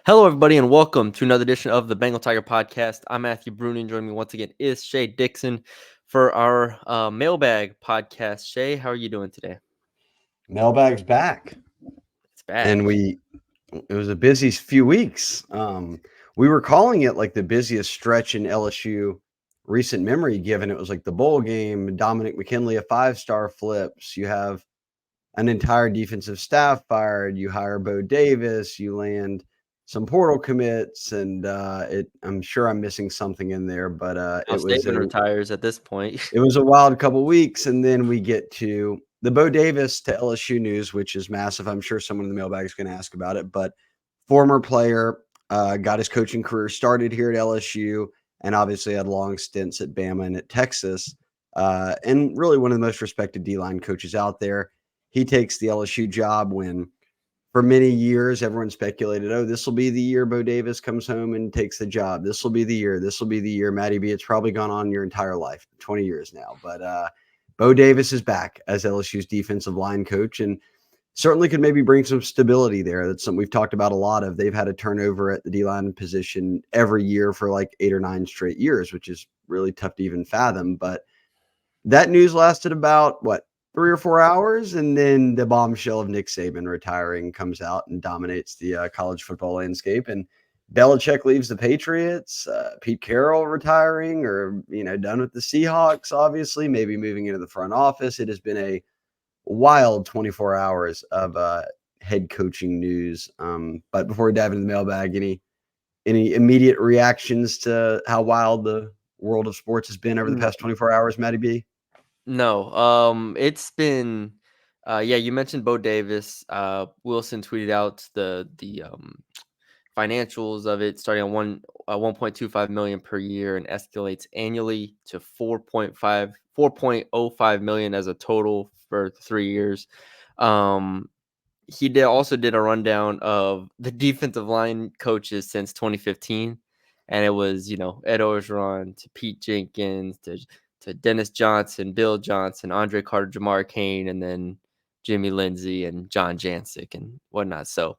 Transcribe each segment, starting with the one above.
Hello, everybody, and welcome to another edition of the Bengal Tiger podcast. I'm Matthew Brune, and joining me once again is Shea Dixon for our Mailbag podcast. Shea, how are you doing today? Mailbag's back, It's back. and it was a busy few weeks. We were calling it like the busiest stretch in LSU recent memory, given it was like the bowl game, Dominic McKinley, a 5-star flips. You have an entire defensive staff fired. You hire Bo Davis. You land some portal commits, and I'm sure I'm missing something in there, but Now Saban retires at this point. it was a wild couple weeks, and then we get to the Bo Davis to LSU news, which is massive. I'm sure someone in the mailbag is going to ask about it, but former player got his coaching career started here at LSU, and obviously had long stints at Bama and at Texas, and really one of the most respected D-line coaches out there. He takes the LSU job when, for many years, everyone speculated, oh, this will be the year Bo Davis comes home and takes the job. This will be the year. This will be the year. Matty B, it's probably gone on your entire life, 20 years now. But Bo Davis is back as LSU's defensive line coach, and certainly could maybe bring some stability there. That's something we've talked about a lot of. They've had a turnover at the D-line position every year for like 8 or 9 straight years, which is really tough to even fathom. But that news lasted about, 3 or 4 hours, and then the bombshell of Nick Saban retiring comes out and dominates the college football landscape. And Belichick leaves the Patriots, Pete Carroll retiring, or done with the Seahawks, obviously, maybe moving into the front office. It has been a wild 24 hours of head coaching news. But before we dive into the mailbag, any immediate reactions to how wild the world of sports has been over the past 24 hours, Matty B? No, it's been, you mentioned Bo Davis. Wilson tweeted out the financials of it, starting at 1.25 million per year and escalates annually to 4.05 million as a total for 3 years. He also did a rundown of the defensive line coaches since 2015, and it was Ed Orgeron to Pete Jenkins to Dennis Johnson, Bill Johnson, Andre Carter, Jamar Kane, and then Jimmy Lindsey and John Jancic and whatnot. So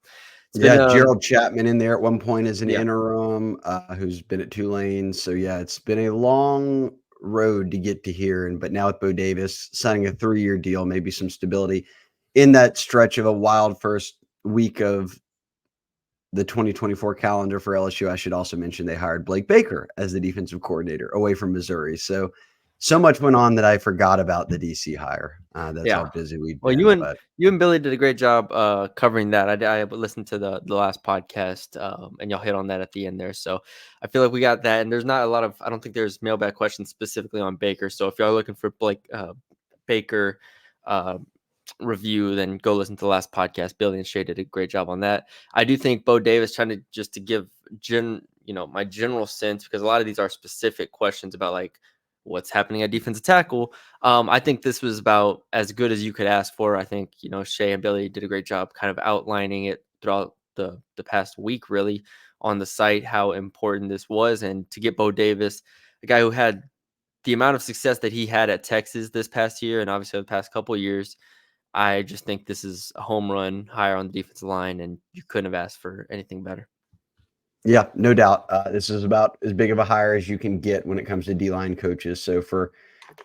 it's been Gerald Chapman in there at one point as an interim, who's been at Tulane. So it's been a long road to get to here. But now with Bo Davis signing a 3-year deal, maybe some stability in that stretch of a wild first week of the 2024 calendar for LSU. I should also mention they hired Blake Baker as the defensive coordinator away from Missouri. So much went on that I forgot about the DC hire. That's how busy we've been. Well, you and Billy did a great job covering that. I listened to the last podcast, and y'all hit on that at the end there. So I feel like we got that. And there's not a lot of, I don't think there's mailbag questions specifically on Baker. So if y'all are looking for Baker review, then go listen to the last podcast. Billy and Shea did a great job on that. I do think Bo Davis, trying to give my general sense, because a lot of these are specific questions about like what's happening at defensive tackle. I think this was about as good as you could ask for. I think Shea and Billy did a great job kind of outlining it throughout the past week, really, on the site, how important this was. And to get Bo Davis, a guy who had the amount of success that he had at Texas this past year and obviously the past couple of years, I just think this is a home run hire on the defensive line, and you couldn't have asked for anything better. Yeah, no doubt. This is about as big of a hire as you can get when it comes to D-line coaches. So for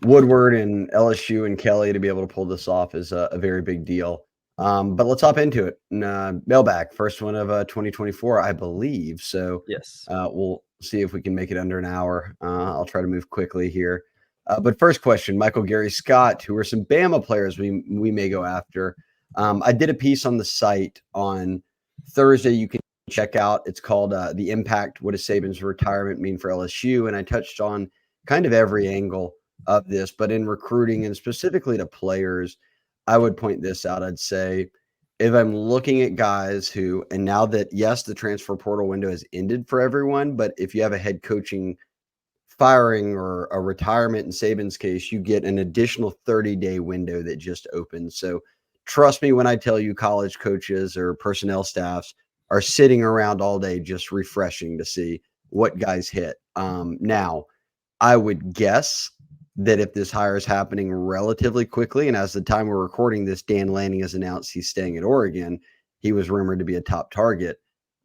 Woodward and LSU and Kelly to be able to pull this off is a very big deal. But let's hop into it. Mailbag, first one of 2024, I believe. So yes, we'll see if we can make it under an hour. I'll try to move quickly here. But first question, Michael Gary Scott, who are some Bama players we may go after. I did a piece on the site on Thursday. You can check out. It's called The Impact, What Does Saban's Retirement Mean for LSU? And I touched on kind of every angle of this, but in recruiting and specifically to players, I would point this out. I'd say if I'm looking at guys who, and now that, yes, the transfer portal window has ended for everyone, but if you have a head coaching firing or a retirement in Saban's case, you get an additional 30-day window that just opened. So trust me when I tell you college coaches or personnel staffs are sitting around all day just refreshing to see what guys hit. Now, I would guess that if this hire is happening relatively quickly, and as the time we're recording this, Dan Lanning has announced he's staying at Oregon. He was rumored to be a top target.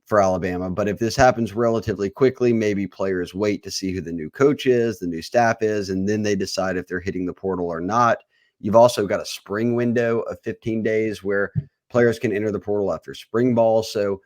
for Alabama. But if this happens relatively quickly, maybe players wait to see who the new coach is, the new staff is, and then they decide if they're hitting the portal or not. You've also got a spring window of 15 days where players can enter the portal after spring ball. So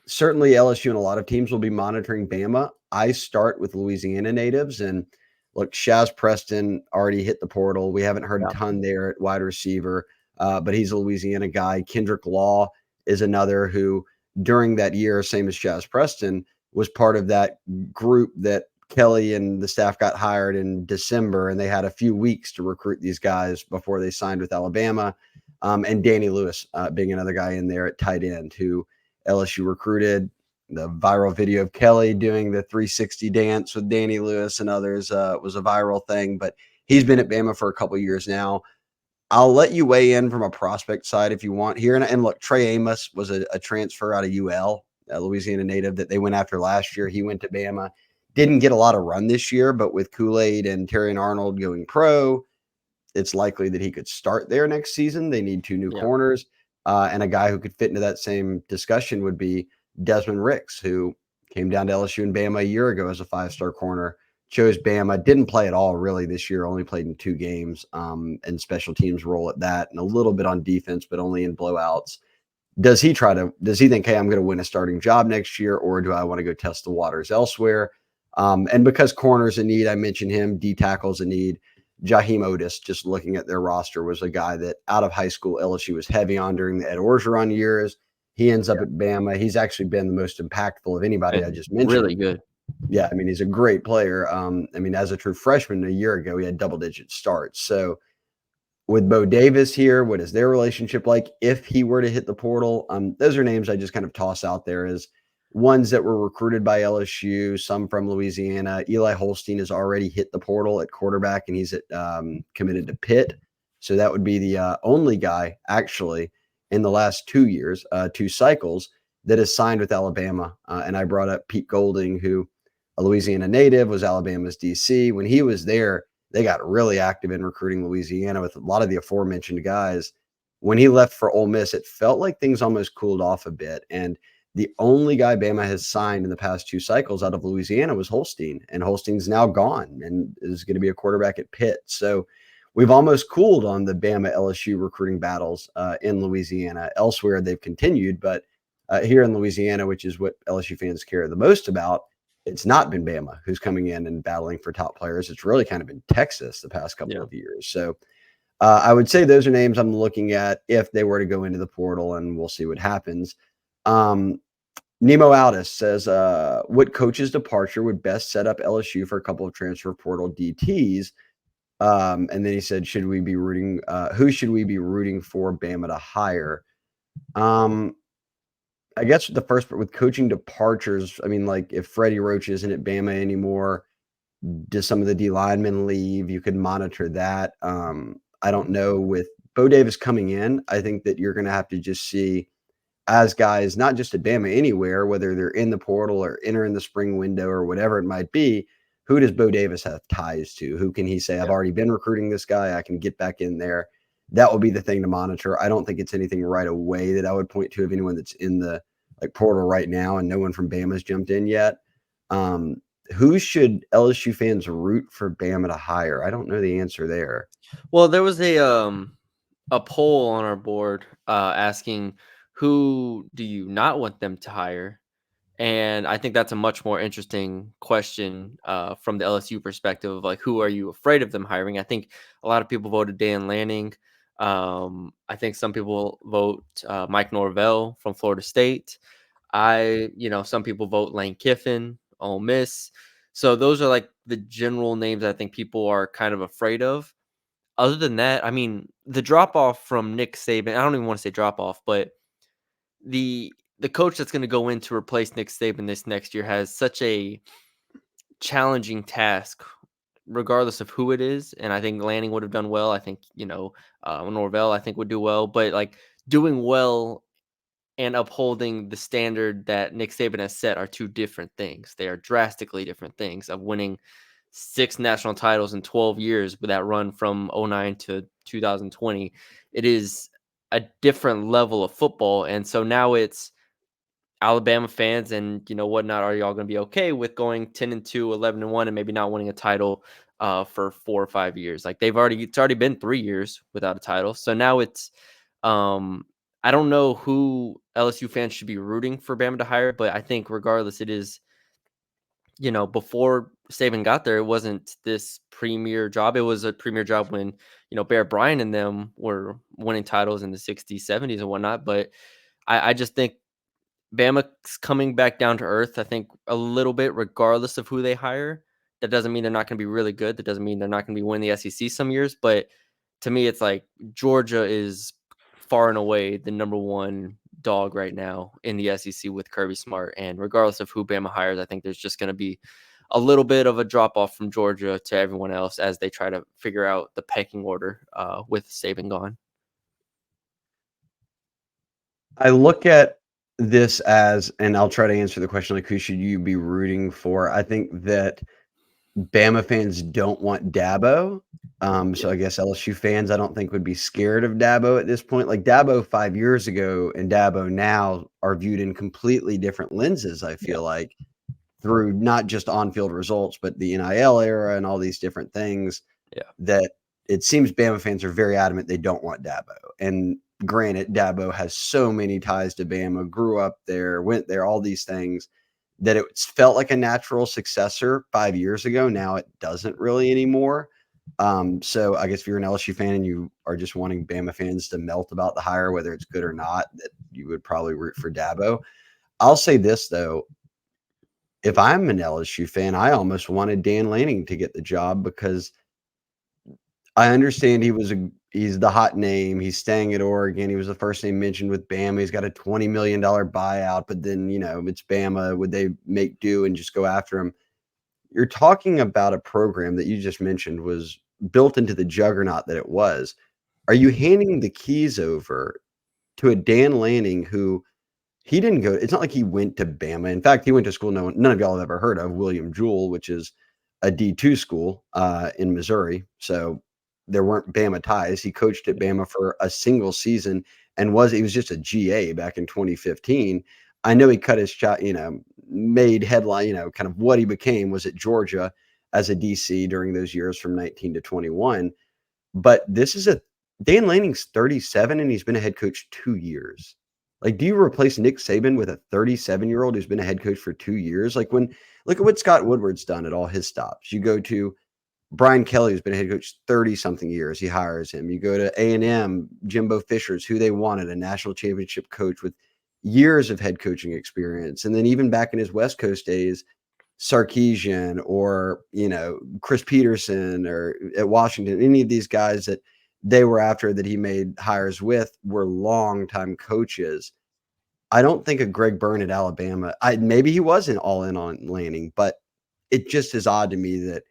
certainly LSU and a lot of teams will be monitoring Bama. I start with Louisiana natives, and look, Shaz Preston already hit the portal. We haven't heard a ton there at wide receiver, but he's a Louisiana guy. Kendrick Law is another who, during that year, same as Shaz Preston, was part of that group that Kelly and the staff got hired in December, and they had a few weeks to recruit these guys before they signed with Alabama. And Danny Lewis being another guy in there at tight end who LSU recruited. The viral video of Kelly doing the 360 dance with Danny Lewis and others was a viral thing, but he's been at Bama for a couple years now. I'll let you weigh in from a prospect side if you want here. And look, Trey Amos was a transfer out of UL, a Louisiana native that they went after last year. He went to Bama. Didn't get a lot of run this year, but with Kool-Aid and Terrion Arnold going pro, it's likely that he could start there next season. They need two new corners. And a guy who could fit into that same discussion would be Desmond Ricks, who came down to LSU and Bama a year ago as a five-star corner, chose Bama, didn't play at all really this year, only played in 2 games, and special teams role at that, and a little bit on defense, but only in blowouts. Does he think, hey, I'm going to win a starting job next year, or do I want to go test the waters elsewhere? And because corner's a need, I mentioned him, D tackle's a need. Jaheim Otis, just looking at their roster, was a guy that out of high school LSU was heavy on during the Ed Orgeron years. He ends up at Bama. He's actually been the most impactful of anybody I just mentioned. Really good. Yeah, I mean, he's a great player. I mean, as a true freshman a year ago, he had double-digit starts. So with Bo Davis here, what is their relationship like if he were to hit the portal? Those are names I just kind of toss out there as ones that were recruited by LSU, some from Louisiana. Eli Holstein has already hit the portal at quarterback, and he's committed to Pitt. So that would be the only guy, actually, in the last 2 years, 2 cycles, that is signed with Alabama. And I brought up Pete Golding, who, a Louisiana native, was Alabama's DC. When he was there, they got really active in recruiting Louisiana with a lot of the aforementioned guys. When he left for Ole Miss, it felt like things almost cooled off a bit. And the only guy Bama has signed in the past 2 cycles out of Louisiana was Holstein, and Holstein's now gone and is going to be a quarterback at Pitt. So we've almost cooled on the Bama LSU recruiting battles in Louisiana. Elsewhere, they've continued, but here in Louisiana, which is what LSU fans care the most about, it's not been Bama who's coming in and battling for top players. It's really kind of been Texas the past couple of years. So I would say those are names I'm looking at if they were to go into the portal, and we'll see what happens. Nemo Aldis says, what coach's departure would best set up LSU for a couple of transfer portal DTs? And then he said, who should we be rooting for Bama to hire? I guess the first part with coaching departures, I mean, like if Freddie Roach isn't at Bama anymore, does some of the D linemen leave? You could monitor that. I don't know. With Bo Davis coming in, I think that you're going to have to just see, as guys, not just at Bama, anywhere, whether they're in the portal or entering the spring window or whatever it might be, who does Bo Davis have ties to? Who can he say, I've already been recruiting this guy, I can get back in there? That would be the thing to monitor. I don't think it's anything right away that I would point to of anyone that's in the portal right now, and no one from Bama's jumped in yet. Who should LSU fans root for Bama to hire? I don't know the answer there. Well, there was a poll on our board asking, who do you not want them to hire? And I think that's a much more interesting question from the LSU perspective of like, who are you afraid of them hiring? I think a lot of people voted Dan Lanning. I think some people vote Mike Norvell from Florida State. Some people vote Lane Kiffin, Ole Miss. So those are like the general names I think people are kind of afraid of. Other than that, I mean, the drop off from Nick Saban, I don't even want to say drop off, but the coach that's going to go in to replace Nick Saban this next year has such a challenging task, regardless of who it is. And I think Lanning would have done well. I think, Norvell, I think, would do well. But like doing well and upholding the standard that Nick Saban has set are 2 different things. They are drastically different things of winning 6 national titles in 12 years with that run from 2009 to 2020. It is a different level of football. And so now it's Alabama fans and whatnot, are y'all going to be okay with going 10-2, 11-1, and maybe not winning a title for 4 or 5 years? Like it's already been 3 years without a title, so now it's I don't know who LSU fans should be rooting for Bama to hire, but I think regardless, it is before Saban got there, it wasn't this premier job. It was a premier job when, Bear Bryant and them were winning titles in the 60s, 70s, and whatnot. But I just think Bama's coming back down to earth, I think, a little bit, regardless of who they hire. That doesn't mean they're not going to be really good. That doesn't mean they're not going to be winning the SEC some years. But to me, it's like Georgia is far and away the number one dog right now in the SEC with Kirby Smart. And regardless of who Bama hires, I think there's just going to be a little bit of a drop off from Georgia to everyone else as they try to figure out the pecking order with Saban gone. I look at this as, and I'll try to answer the question like, who should you be rooting for? I think that Bama fans don't want Dabo. So I guess LSU fans, I don't think would be scared of Dabo at this point. Like Dabo 5 years ago and Dabo now are viewed in completely different lenses, I feel like, through not just on-field results, but the NIL era and all these different things. Yeah. That it seems Bama fans are very adamant they don't want Dabo. And granted, Dabo has so many ties to Bama, grew up there, went there, all these things, that it felt like a natural successor 5 years ago. Now it doesn't really anymore. So I guess if you're an LSU fan and you are just wanting Bama fans to melt about the hire, whether it's good or not, that you would probably root for Dabo. I'll say this, though. If I'm an LSU fan, I almost wanted Dan Lanning to get the job because I understand he's the hot name. He's staying at Oregon. He was the first name mentioned with Bama. He's got a $20 million buyout, but then, it's Bama. Would they make do and just go after him? You're talking about a program that you just mentioned was built into the juggernaut that it was. Are you handing the keys over to a Dan Lanning who he didn't go? It's not like he went to Bama. In fact, he went to school none of y'all have ever heard of, William Jewell, which is a D2 school in Missouri. So there weren't Bama ties. He coached at Bama for a single season and he was just a GA back in 2015. I know he cut his shot, made headline, kind of what he became was at Georgia as a DC during those years from 19 to 21. But Dan Lanning's 37 and he's been a head coach 2 years. Like, do you replace Nick Saban with a 37-year-old who's been a head coach for 2 years? Like, look at what Scott Woodward's done at all his stops. You go to Brian Kelly, who's been a head coach 30-something years. He hires him. You go to A&M, Jimbo Fisher's, who they wanted, a national championship coach with years of head coaching experience. And then even back in his West Coast days, Sarkisian or, Chris Peterson or at Washington, any of these guys that they were after that he made hires with were longtime coaches. I don't think of Greg Byrne at Alabama. Maybe he wasn't all in on Lanning, but it just is odd to me that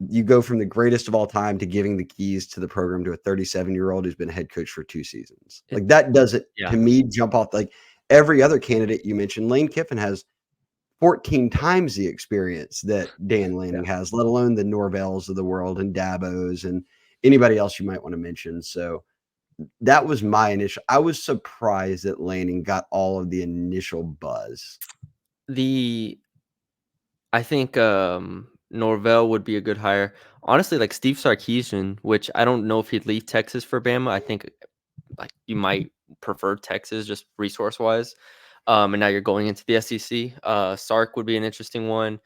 you go from the greatest of all time to giving the keys to the program to a 37-year-old who's been a head coach for 2 seasons. Like that doesn't, to me, jump off. Like every other candidate you mentioned, Lane Kiffin has 14 times the experience that Dan Lanning has, let alone the Norvells of the world and Dabos and anybody else you might want to mention. So that was my initial. I was surprised that Lanning got all of the initial buzz. I think Norvell would be a good hire. Honestly, like Steve Sarkisian, which I don't know if he'd leave Texas for Bama. I think like you might prefer Texas just resource wise. And now you're going into the SEC. Sark would be an interesting one.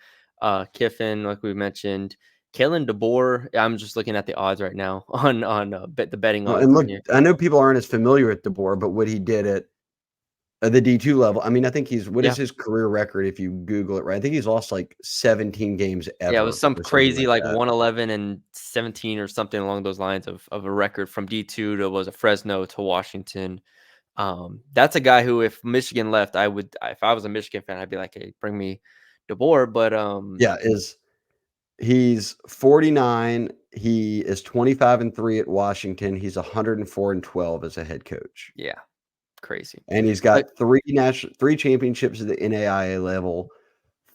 Kiffin, like we mentioned, Kalen DeBoer. I'm just looking at the odds right now on the betting odds. And look, I know people aren't as familiar with DeBoer, but what he did at the D2 level, I mean, I think what is his career record if you Google it, right? I think he's lost like 17 games ever. Yeah, it was some crazy like that. 111 and 17 or something along those lines of a record from D2 to was a Fresno to Washington. That's a guy who, if Michigan left, if I was a Michigan fan, I'd be like, hey, bring me DeBoer. But he's 49. He is 25-3 at Washington. He's 104-12 as a head coach. Yeah, crazy. And he's got 3 championships at the NAIA level,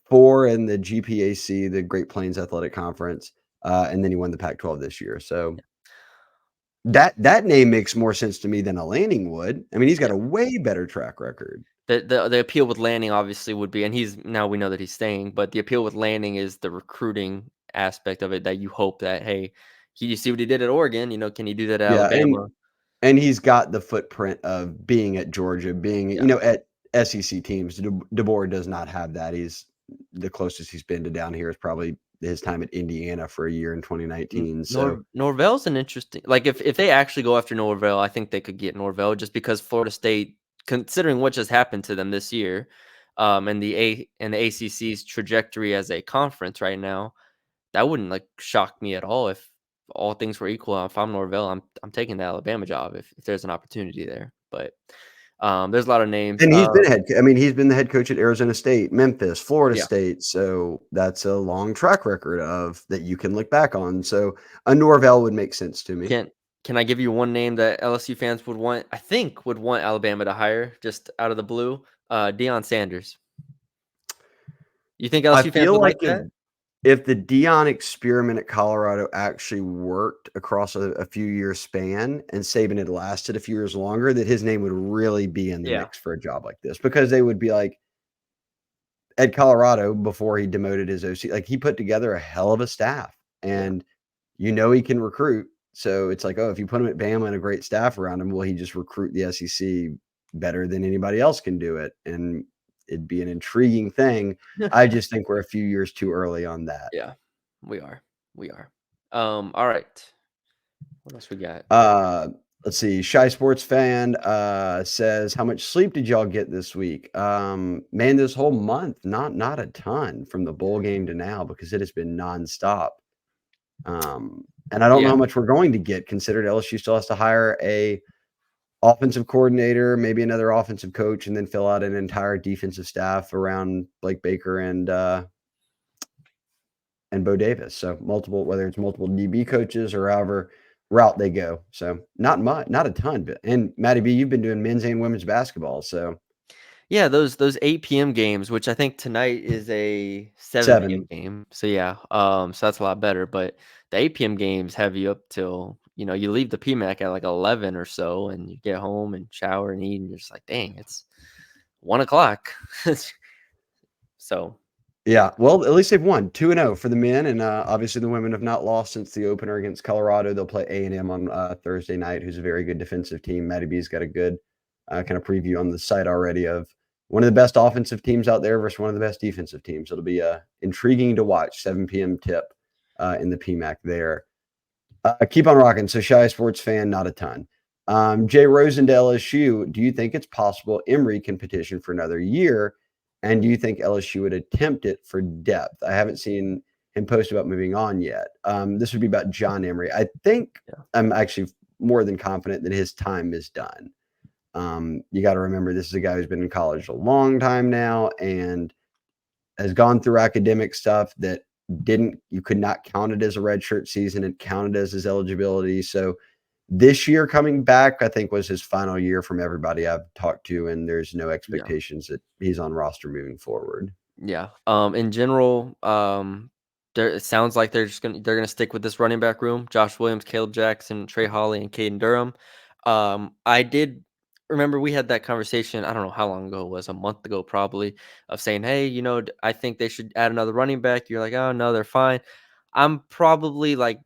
4 in the GPAC, the Great Plains Athletic Conference, and then he won the Pac-12 this year. So that name makes more sense to me than a Lanning would. I mean, he's got a way better track record. The appeal with Lanning obviously would be, and we know that he's staying, but the appeal with Lanning is the recruiting aspect of it, that you hope that, hey, you see what he did at Oregon, can he do that at Yeah, Alabama? and he's got the footprint of being at Georgia, being, Yeah. at SEC teams. DeBoer does not have that. He's the closest he's been to down here is probably his time at Indiana for a year in 2019. So Norvell's an interesting, like, if they actually go after Norvell, I think they could get Norvell, just because Florida State, considering what just happened to them this year, and the ACC's trajectory as a conference right now, that wouldn't, like, shock me at all if all things were equal. If I'm Norvell, I'm taking the Alabama job if there's an opportunity there. But there's a lot of names. and he's been the head coach at Arizona State, Memphis, Florida Yeah. State. So that's a long track record of that you can look back on. So a Norvell would make sense to me. Can I give you one name that LSU fans would want? I think would want Alabama to hire, just out of the blue. Deion Sanders. You think I LSU fans feel would like like that? if the Dion experiment at Colorado actually worked across a few year span and Saban had lasted a few years longer, that his name would really be in the Yeah. mix for a job like this, because they would be like at Colorado before he demoted his OC, like he put together a hell of a staff Yeah. and he can recruit. So it's like, oh, if you put him at Bama and a great staff around him, will he just recruit the SEC better than anybody else can do it? And it'd be an intriguing thing. I just think we're a few years too early on that. Yeah. We are. We are. All right. What else we got? Let's see. Shy Sports Fan says, "How much sleep did y'all get this week?" Man, this whole month, not a ton from the bowl game to now, because it has been nonstop. And I don't know Yeah. how much we're going to get, considered LSU still has to hire a offensive coordinator, maybe another offensive coach, and then fill out an entire defensive staff around Blake Baker and Bo Davis. So whether it's multiple DB coaches or however route they go. So not much, not a ton. But and Matty B, you've been doing men's and women's basketball. So Yeah, those 8 p.m. games, which I think tonight is a 7 p.m. 7. game. So yeah, so that's a lot better. But the 8 p.m. games have you up till, you leave the PMAC at like 11 or so, and you get home and shower and eat, and you're just like, dang, it's 1 o'clock. So Yeah, well, at least they've won 2-0 for the men, and obviously the women have not lost since the opener against Colorado. They'll play A&M on Thursday night, who's a very good defensive team. Matty B's got a good kind of preview on the site already of one of the best offensive teams out there versus one of the best defensive teams. It'll be intriguing to watch. 7 p.m. tip in the PMAC there. Keep on rocking. So Shy Sports Fan, not a ton. Jay Rosen to LSU. Do you think it's possible Emory can petition for another year? And do you think LSU would attempt it for depth? I haven't seen him post about moving on yet. This would be about John Emory. I think yeah, I'm actually more than confident that his time is done. You got to remember, this is a guy who's been in college a long time now and has gone through academic stuff that you could not count it as a redshirt season. It counted as his eligibility. So this year coming back, I think, was his final year from everybody I've talked to, and there's no yeah, expectations that he's on roster moving forward. yeah. In general, it sounds like they're gonna stick with this running back room: Josh Williams, Caleb Jackson, Trey Holly, and Caden Durham. I did remember we had that conversation. I don't know how long ago it was, a month ago probably, of saying, hey, I think they should add another running back. You're like, oh no, they're fine. I'm probably like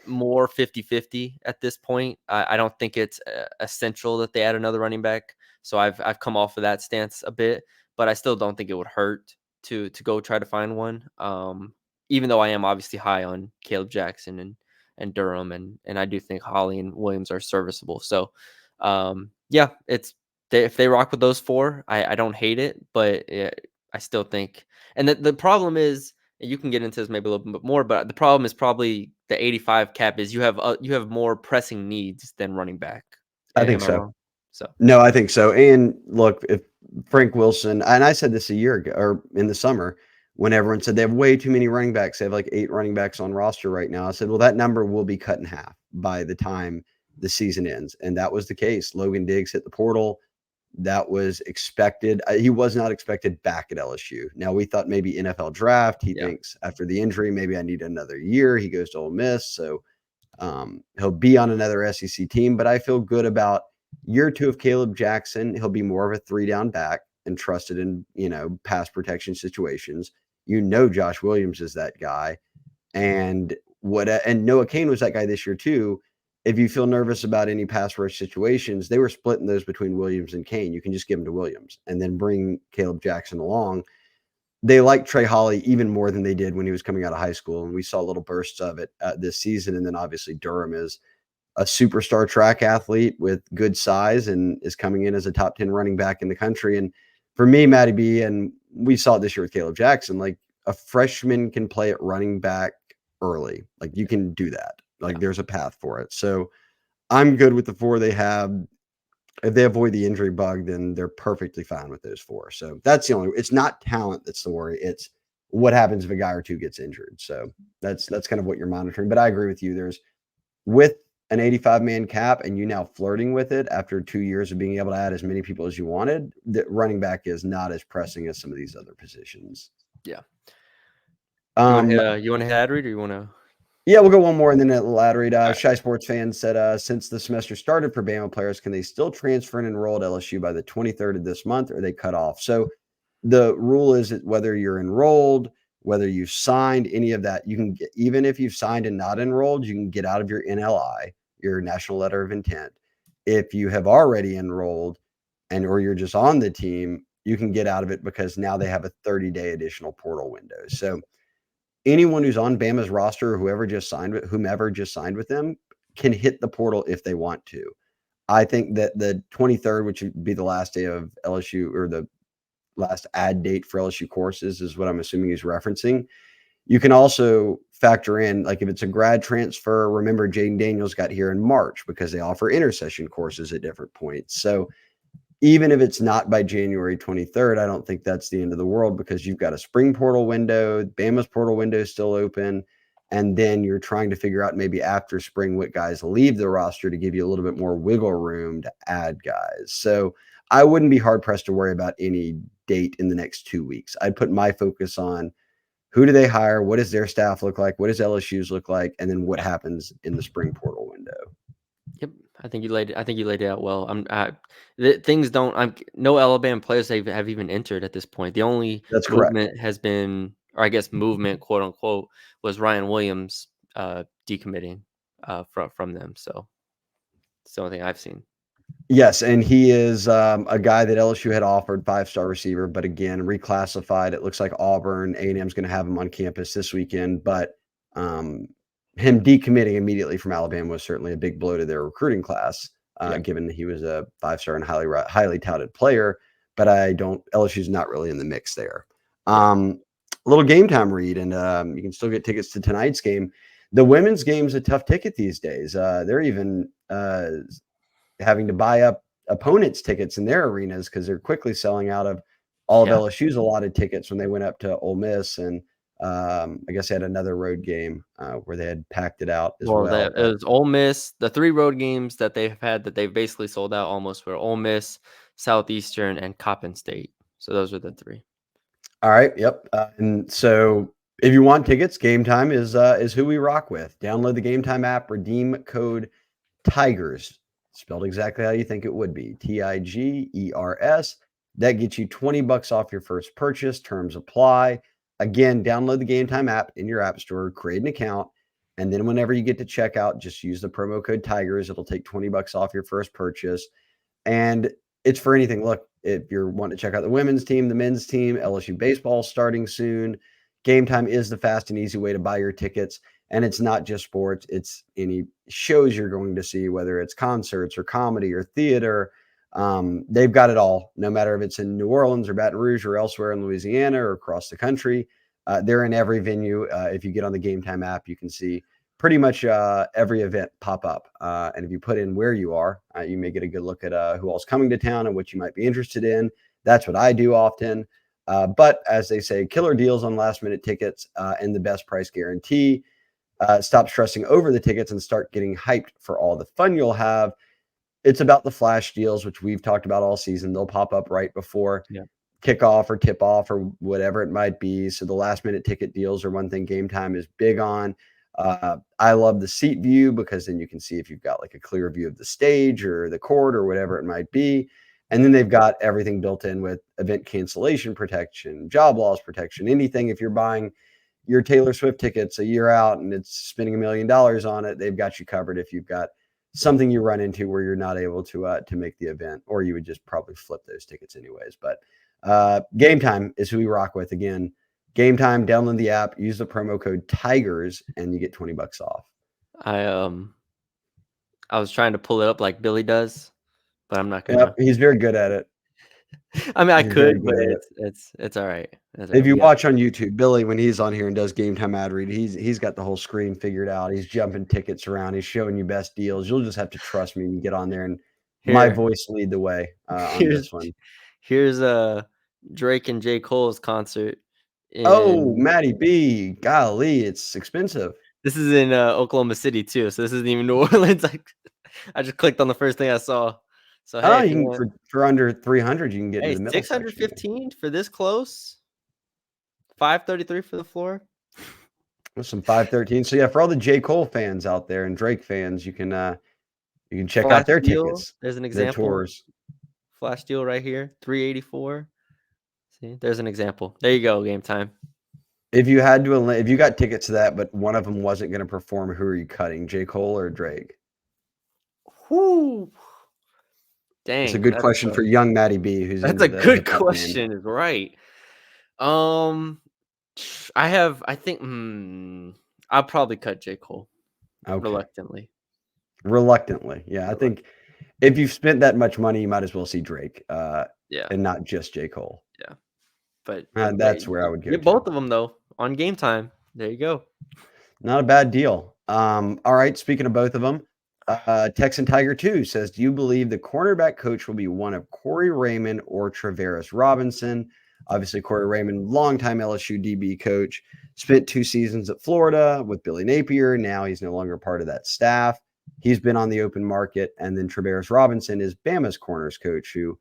more 50-50 at this point. I don't think it's essential that they add another running back. So I've come off of that stance a bit, but I still don't think it would hurt to go try to find one. Even though I am obviously high on Caleb Jackson and Durham, and I do think Holly and Williams are serviceable. So yeah, if they rock with those four, I don't hate it, but I still think, and the problem is, you can get into this maybe a little bit more, but the problem is probably the 85 cap is you have more pressing needs than running back. I think Am I so. wrong? So No, I think so. And look, if Frank Wilson, and I said this a year ago or in the summer, when everyone said they have way too many running backs, they have like 8 running backs on roster right now. I said, well, that number will be cut in half by the time the season ends. And that was the case. Logan Diggs hit the portal. That was expected. He was not expected back at LSU. Now, we thought maybe NFL draft. He yeah, thinks after the injury, maybe I need another year. He goes to Ole Miss. So he'll be on another SEC team. But I feel good about Year 2 of Caleb Jackson, he'll be more of a 3-down back and trusted in, pass protection situations. Josh Williams is that guy. And Noah Cain was that guy this year too. If you feel nervous about any pass rush situations, they were splitting those between Williams and Cain. You can just give them to Williams and then bring Caleb Jackson along. They like Trey Holly even more than they did when he was coming out of high school, and we saw little bursts of it this season. And then obviously Durham is a superstar track athlete with good size and is coming in as a top 10 running back in the country. And for me, Matty B, and we saw it this year with Caleb Jackson, like a freshman can play at running back early. Like you can do that. Like there's a path for it. So I'm good with the 4 they have. If they avoid the injury bug, then they're perfectly fine with those 4. So that's the only, it's not talent that's the worry. It's what happens if a guy or 2 gets injured. So that's kind of what you're monitoring. But I agree with you. There's with an 85-man cap and you now flirting with it after 2 years of being able to add as many people as you wanted, the running back is not as pressing as some of these other positions. Yeah. You want to hit ad read or you want to? Yeah, we'll go one more and then a little ad read. Shy Sports fan said, since the semester started for Bama players, can they still transfer and enroll at LSU by the 23rd of this month, or are they cut off? So the rule is that whether you're enrolled, whether you've signed, any of that, you can get, even if you've signed and not enrolled, you can get out of your NLI, your National Letter of Intent. If you have already enrolled or you're just on the team, you can get out of it because now they have a 30-day additional portal window. So anyone who's on Bama's roster, whomever just signed with them, can hit the portal if they want to. I think that the 23rd, which would be the last day of LSU or the last ad date for LSU courses, is what I'm assuming he's referencing. You can also factor in, like if it's a grad transfer, remember Jaden Daniels got here in March because they offer intersession courses at different points. So even if it's not by January 23rd, I don't think that's the end of the world because you've got a spring portal window. Bama's portal window is still open. And then you're trying to figure out maybe after spring what guys leave the roster to give you a little bit more wiggle room to add guys. So I wouldn't be hard pressed to worry about any date in the next 2 weeks. I'd put my focus on who do they hire? What does their staff look like? What does LSU's look like? And then what happens in the spring portal window? Yep, I think you laid it out well. Things don't. No Alabama players have even entered at this point. The only That's correct. movement has been, or I guess movement, quote unquote, was Ryan Williams decommitting from them. So it's the only thing I've seen. Yes, and he is a guy that LSU had offered, 5-star receiver, but again, reclassified. It looks like Auburn, A&M is going to have him on campus this weekend, but him decommitting immediately from Alabama was certainly a big blow to their recruiting class, given that he was a 5-star and highly touted player. But LSU's not really in the mix there. A little game time read, and you can still get tickets to tonight's game. The women's game's a tough ticket these days. They're even having to buy up opponents' tickets in their arenas because they're quickly selling out of all of LSU's allotted tickets when they went up to Ole Miss. And I guess they had another road game where they had packed it out as well. It was Ole Miss. The 3 road games that they've had that they've basically sold out almost were Ole Miss, Southeastern, and Coppin State. So those are the 3. All right. Yep. And so if you want tickets, Game Time is who we rock with. Download the Game Time app, redeem code Tigers, spelled exactly how you think it would be, Tigers. That gets you $20 off your first purchase. Terms apply. Again, download the Game Time app in your app store, create an account, and then whenever you get to checkout, just use the promo code Tigers. It'll take $20 off your first purchase. And it's for anything. Look, if you're wanting to check out the women's team, the men's team, LSU baseball starting soon, Game Time is the fast and easy way to buy your tickets. And it's not just sports. It's any shows you're going to see, whether it's concerts or comedy or theater. They've got it all, no matter if it's in New Orleans or Baton Rouge or elsewhere in Louisiana or across the country. They're in every venue. If you get on the Game Time app, you can see pretty much every event pop up. And if you put in where you are, you may get a good look at who all's coming to town and what you might be interested in. That's what I do often. But as they say, killer deals on last minute tickets and the best price guarantee. Stop stressing over the tickets and start getting hyped for all the fun you'll have. It's about the flash deals, which we've talked about all season. They'll pop up right before kickoff or tip off or whatever it might be. So the last minute ticket deals are one thing Game Time is big on. I love the seat view because then you can see if you've got like a clear view of the stage or the court or whatever it might be. And then they've got everything built in with event cancellation protection, job loss protection, anything. If you're buying your Taylor Swift tickets a year out and it's spending $1 million on it, they've got you covered if you've got something you run into where you're not able to make the event, or you would just probably flip those tickets anyways. But Game Time is who we rock with. Again, Game Time, download the app, use the promo code Tigers, and you get $20 off. I was trying to pull it up like Billy does, but I'm not gonna. Yep, he's very good at it. I mean, I He's very could, good but at it. it's all right. It's all If right. you We got watch on YouTube, Billy, when he's on here and does Game Time ad read, he's got the whole screen figured out. He's jumping tickets around. He's showing you best deals. You'll just have to trust me and get on there and my here. voice lead the way on Here's this one. here's Drake and J. Cole's concert Oh, in Matty B, golly, it's expensive. this is in Oklahoma City too, so this isn't even New Orleans. I just clicked on the first thing I saw. So hey, Oh, if you you can want, for under 300, you can get into hey, the middle section here. 615 for this close. 533 for the floor. With some 513. So yeah, for all the J. Cole fans out there and Drake fans, you can check Flash out their deal. tickets, There's an their example. tours. Flash deal right here, 384. See, there's an example. There you go, Game Time. If you had to, if you got tickets to that, but one of them wasn't going to perform, who are you cutting, J. Cole or Drake? Whoo. Dang. It's a good question for young Matty B, who's That's into a the good hip-hop question, is right. I think I'll probably cut J. Cole. Okay. Reluctantly. Yeah. I think if you've spent that much money, you might as well see Drake, Yeah. and not just J. Cole. Yeah. But that's where I would go. Get both of them though on Game Time. There you go. Not a bad deal. All right. Speaking of both of them, Texan Tiger 2 says, do you believe the cornerback coach will be one of Corey Raymond or Travaris Robinson? Obviously, Corey Raymond, longtime LSU DB coach, spent 2 seasons at Florida with Billy Napier. Now he's no longer part of that staff. He's been on the open market. And then Travaris Robinson is Bama's corners coach, who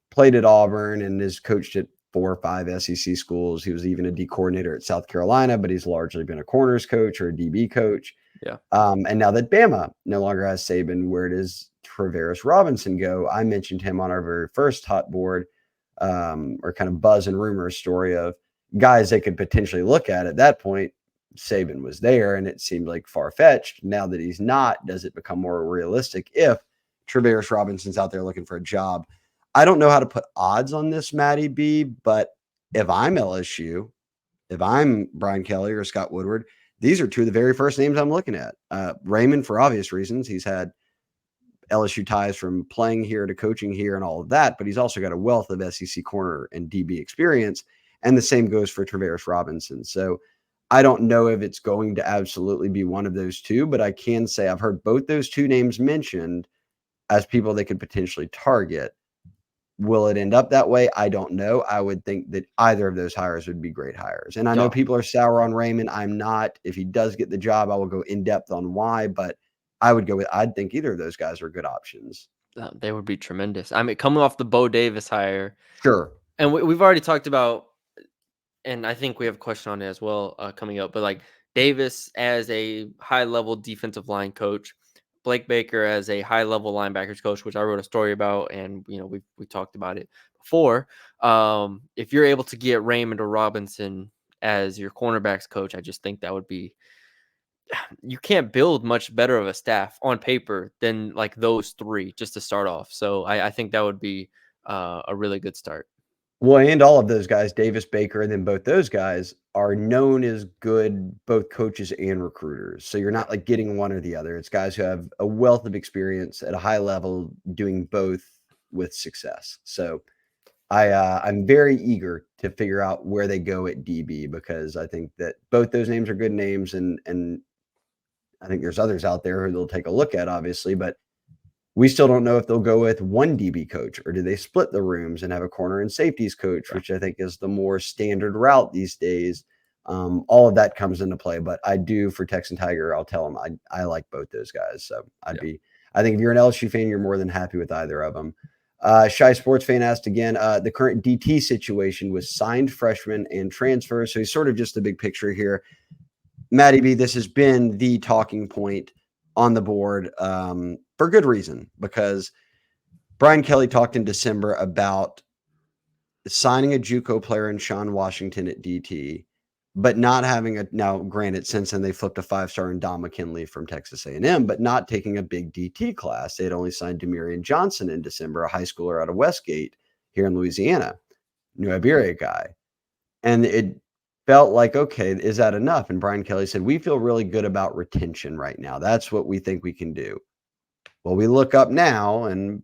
played at Auburn and has coached at 4 or 5 SEC schools. He was even a D coordinator at South Carolina, but he's largely been a corners coach or a DB coach. Yeah. And now that Bama no longer has Saban, where does Travaris Robinson go? I mentioned him on our very first hot board, or kind of buzz and rumor story of guys they could potentially look at that point. Saban was there and it seemed like far-fetched. Now that he's not, does it become more realistic if Travaris Robinson's out there looking for a job? I don't know how to put odds on this, Matty B, but if I'm LSU, if I'm Brian Kelly or Scott Woodward, these are 2 of the very first names I'm looking at. Raymond, for obvious reasons, he's had LSU ties from playing here to coaching here and all of that, but he's also got a wealth of SEC corner and DB experience, and the same goes for Travaris Robinson. So I don't know if it's going to absolutely be one of those 2, but I can say I've heard both those 2 names mentioned as people they could potentially target. Will it end up that way? I don't know. I would think that either of those hires would be great hires. And I know people are sour on Raymond. I'm not. If he does get the job, I will go in depth on why, but I'd think either of those guys are good options. They would be tremendous. I mean, coming off the Bo Davis hire. Sure. And we've already talked about, and I think we have a question on it as well coming up, but like Davis as a high level defensive line coach, Blake Baker as a high level linebackers coach, which I wrote a story about, and we talked about it before. If you're able to get Raymond or Robinson as your cornerbacks coach, I just think that would be, you can't build much better of a staff on paper than like those 3 just to start off. So I think that would be a really good start. Well, and all of those guys, Davis, Baker, and then both those guys are known as good both coaches and recruiters. So you're not like getting one or the other. It's guys who have a wealth of experience at a high level doing both with success. So I'm very eager to figure out where they go at DB, because I think that both those names are good names, and I think there's others out there who they'll take a look at, obviously, but we still don't know if they'll go with one DB coach or do they split the rooms and have a corner and safeties coach, which I think is the more standard route these days. All of that comes into play, but I do, for Texan Tiger, I'll tell them I like both those guys. So I think if you're an LSU fan, you're more than happy with either of them. Shy Sports Fan asked again, the current DT situation with signed freshmen and transfers. So he's sort of just the big picture here. Matty B, this has been the talking point on the board for good reason, because Brian Kelly talked in December about signing a JUCO player in Sean Washington at DT, but not having a, now granted, since then they flipped a 5-star in Don McKinley from Texas A&M, but not taking a big DT class. They had only signed Demarion Johnson in December, a high schooler out of Westgate here in Louisiana, New Iberia guy. And it felt like, okay, is that enough? And Brian Kelly said, we feel really good about retention right now. That's what we think we can do. Well, we look up now, and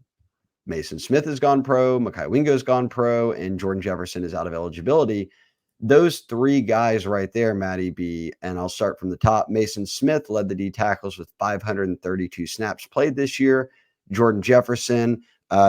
Mason Smith has gone pro, Makai Wingo's gone pro, and Jordan Jefferson is out of eligibility. Those three guys right there, Matty B, and I'll start from the top. Mason Smith led the D tackles with 532 snaps played this year. Jordan Jefferson,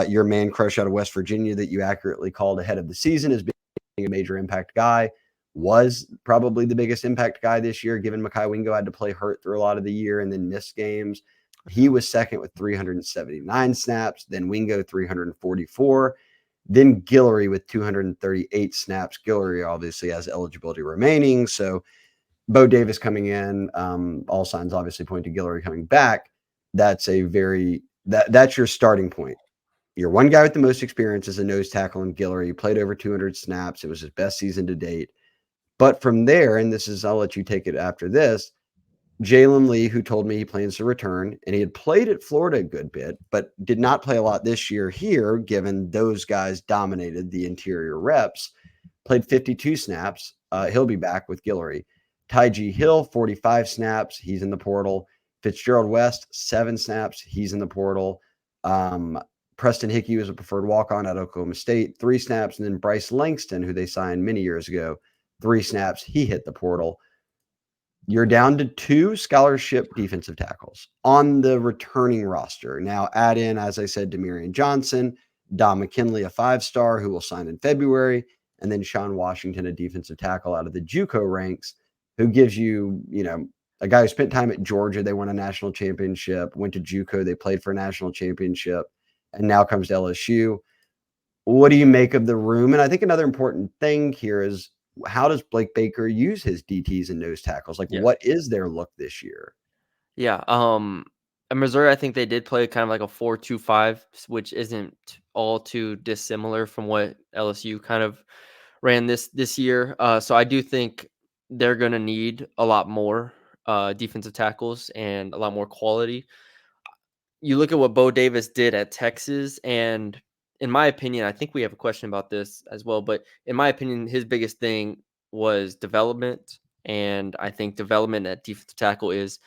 your man crush out of West Virginia that you accurately called ahead of the season as being a major impact guy, was probably the biggest impact guy this year, given Makai Wingo had to play hurt through a lot of the year and then missed games. He was second with 379 snaps, then Wingo 344, then Guillory with 238 snaps. Guillory obviously has eligibility remaining. So Bo Davis coming in, all signs obviously point to Guillory coming back. That's that's your starting point. You're one guy with the most experience as a nose tackle in Guillory. He played over 200 snaps. It was his best season to date. But from there, and this is, I'll let you take it after this, Jalen Lee, who told me he plans to return, and he had played at Florida a good bit, but did not play a lot this year here, given those guys dominated the interior reps, played 52 snaps. He'll be back with Guillory. Tyji Hill, 45 snaps. He's in the portal. Fitzgerald West, 7 snaps. He's in the portal. Preston Hickey was a preferred walk-on at Oklahoma State, 3 snaps. And then Bryce Langston, who they signed many years ago, 3 snaps. He hit the portal. You're down to 2 scholarship defensive tackles on the returning roster. Now add in, as I said, Demarion Johnson, Don McKinley, a 5-star who will sign in February, and then Sean Washington, a defensive tackle out of the JUCO ranks, who gives you, a guy who spent time at Georgia. They won a national championship, went to JUCO. They played for a national championship, and now comes to LSU. What do you make of the room? And I think another important thing here is, how does Blake Baker use his DTs and nose tackles? Like, what is their look this year? Yeah. In Missouri, I think they did play kind of like a 4-2-5, which isn't all too dissimilar from what LSU kind of ran this year. So I do think they're going to need a lot more defensive tackles and a lot more quality. You look at what Bo Davis did at Texas, and in my opinion, I think we have a question about this as well, but in my opinion, his biggest thing was development. And I think development at defensive tackle is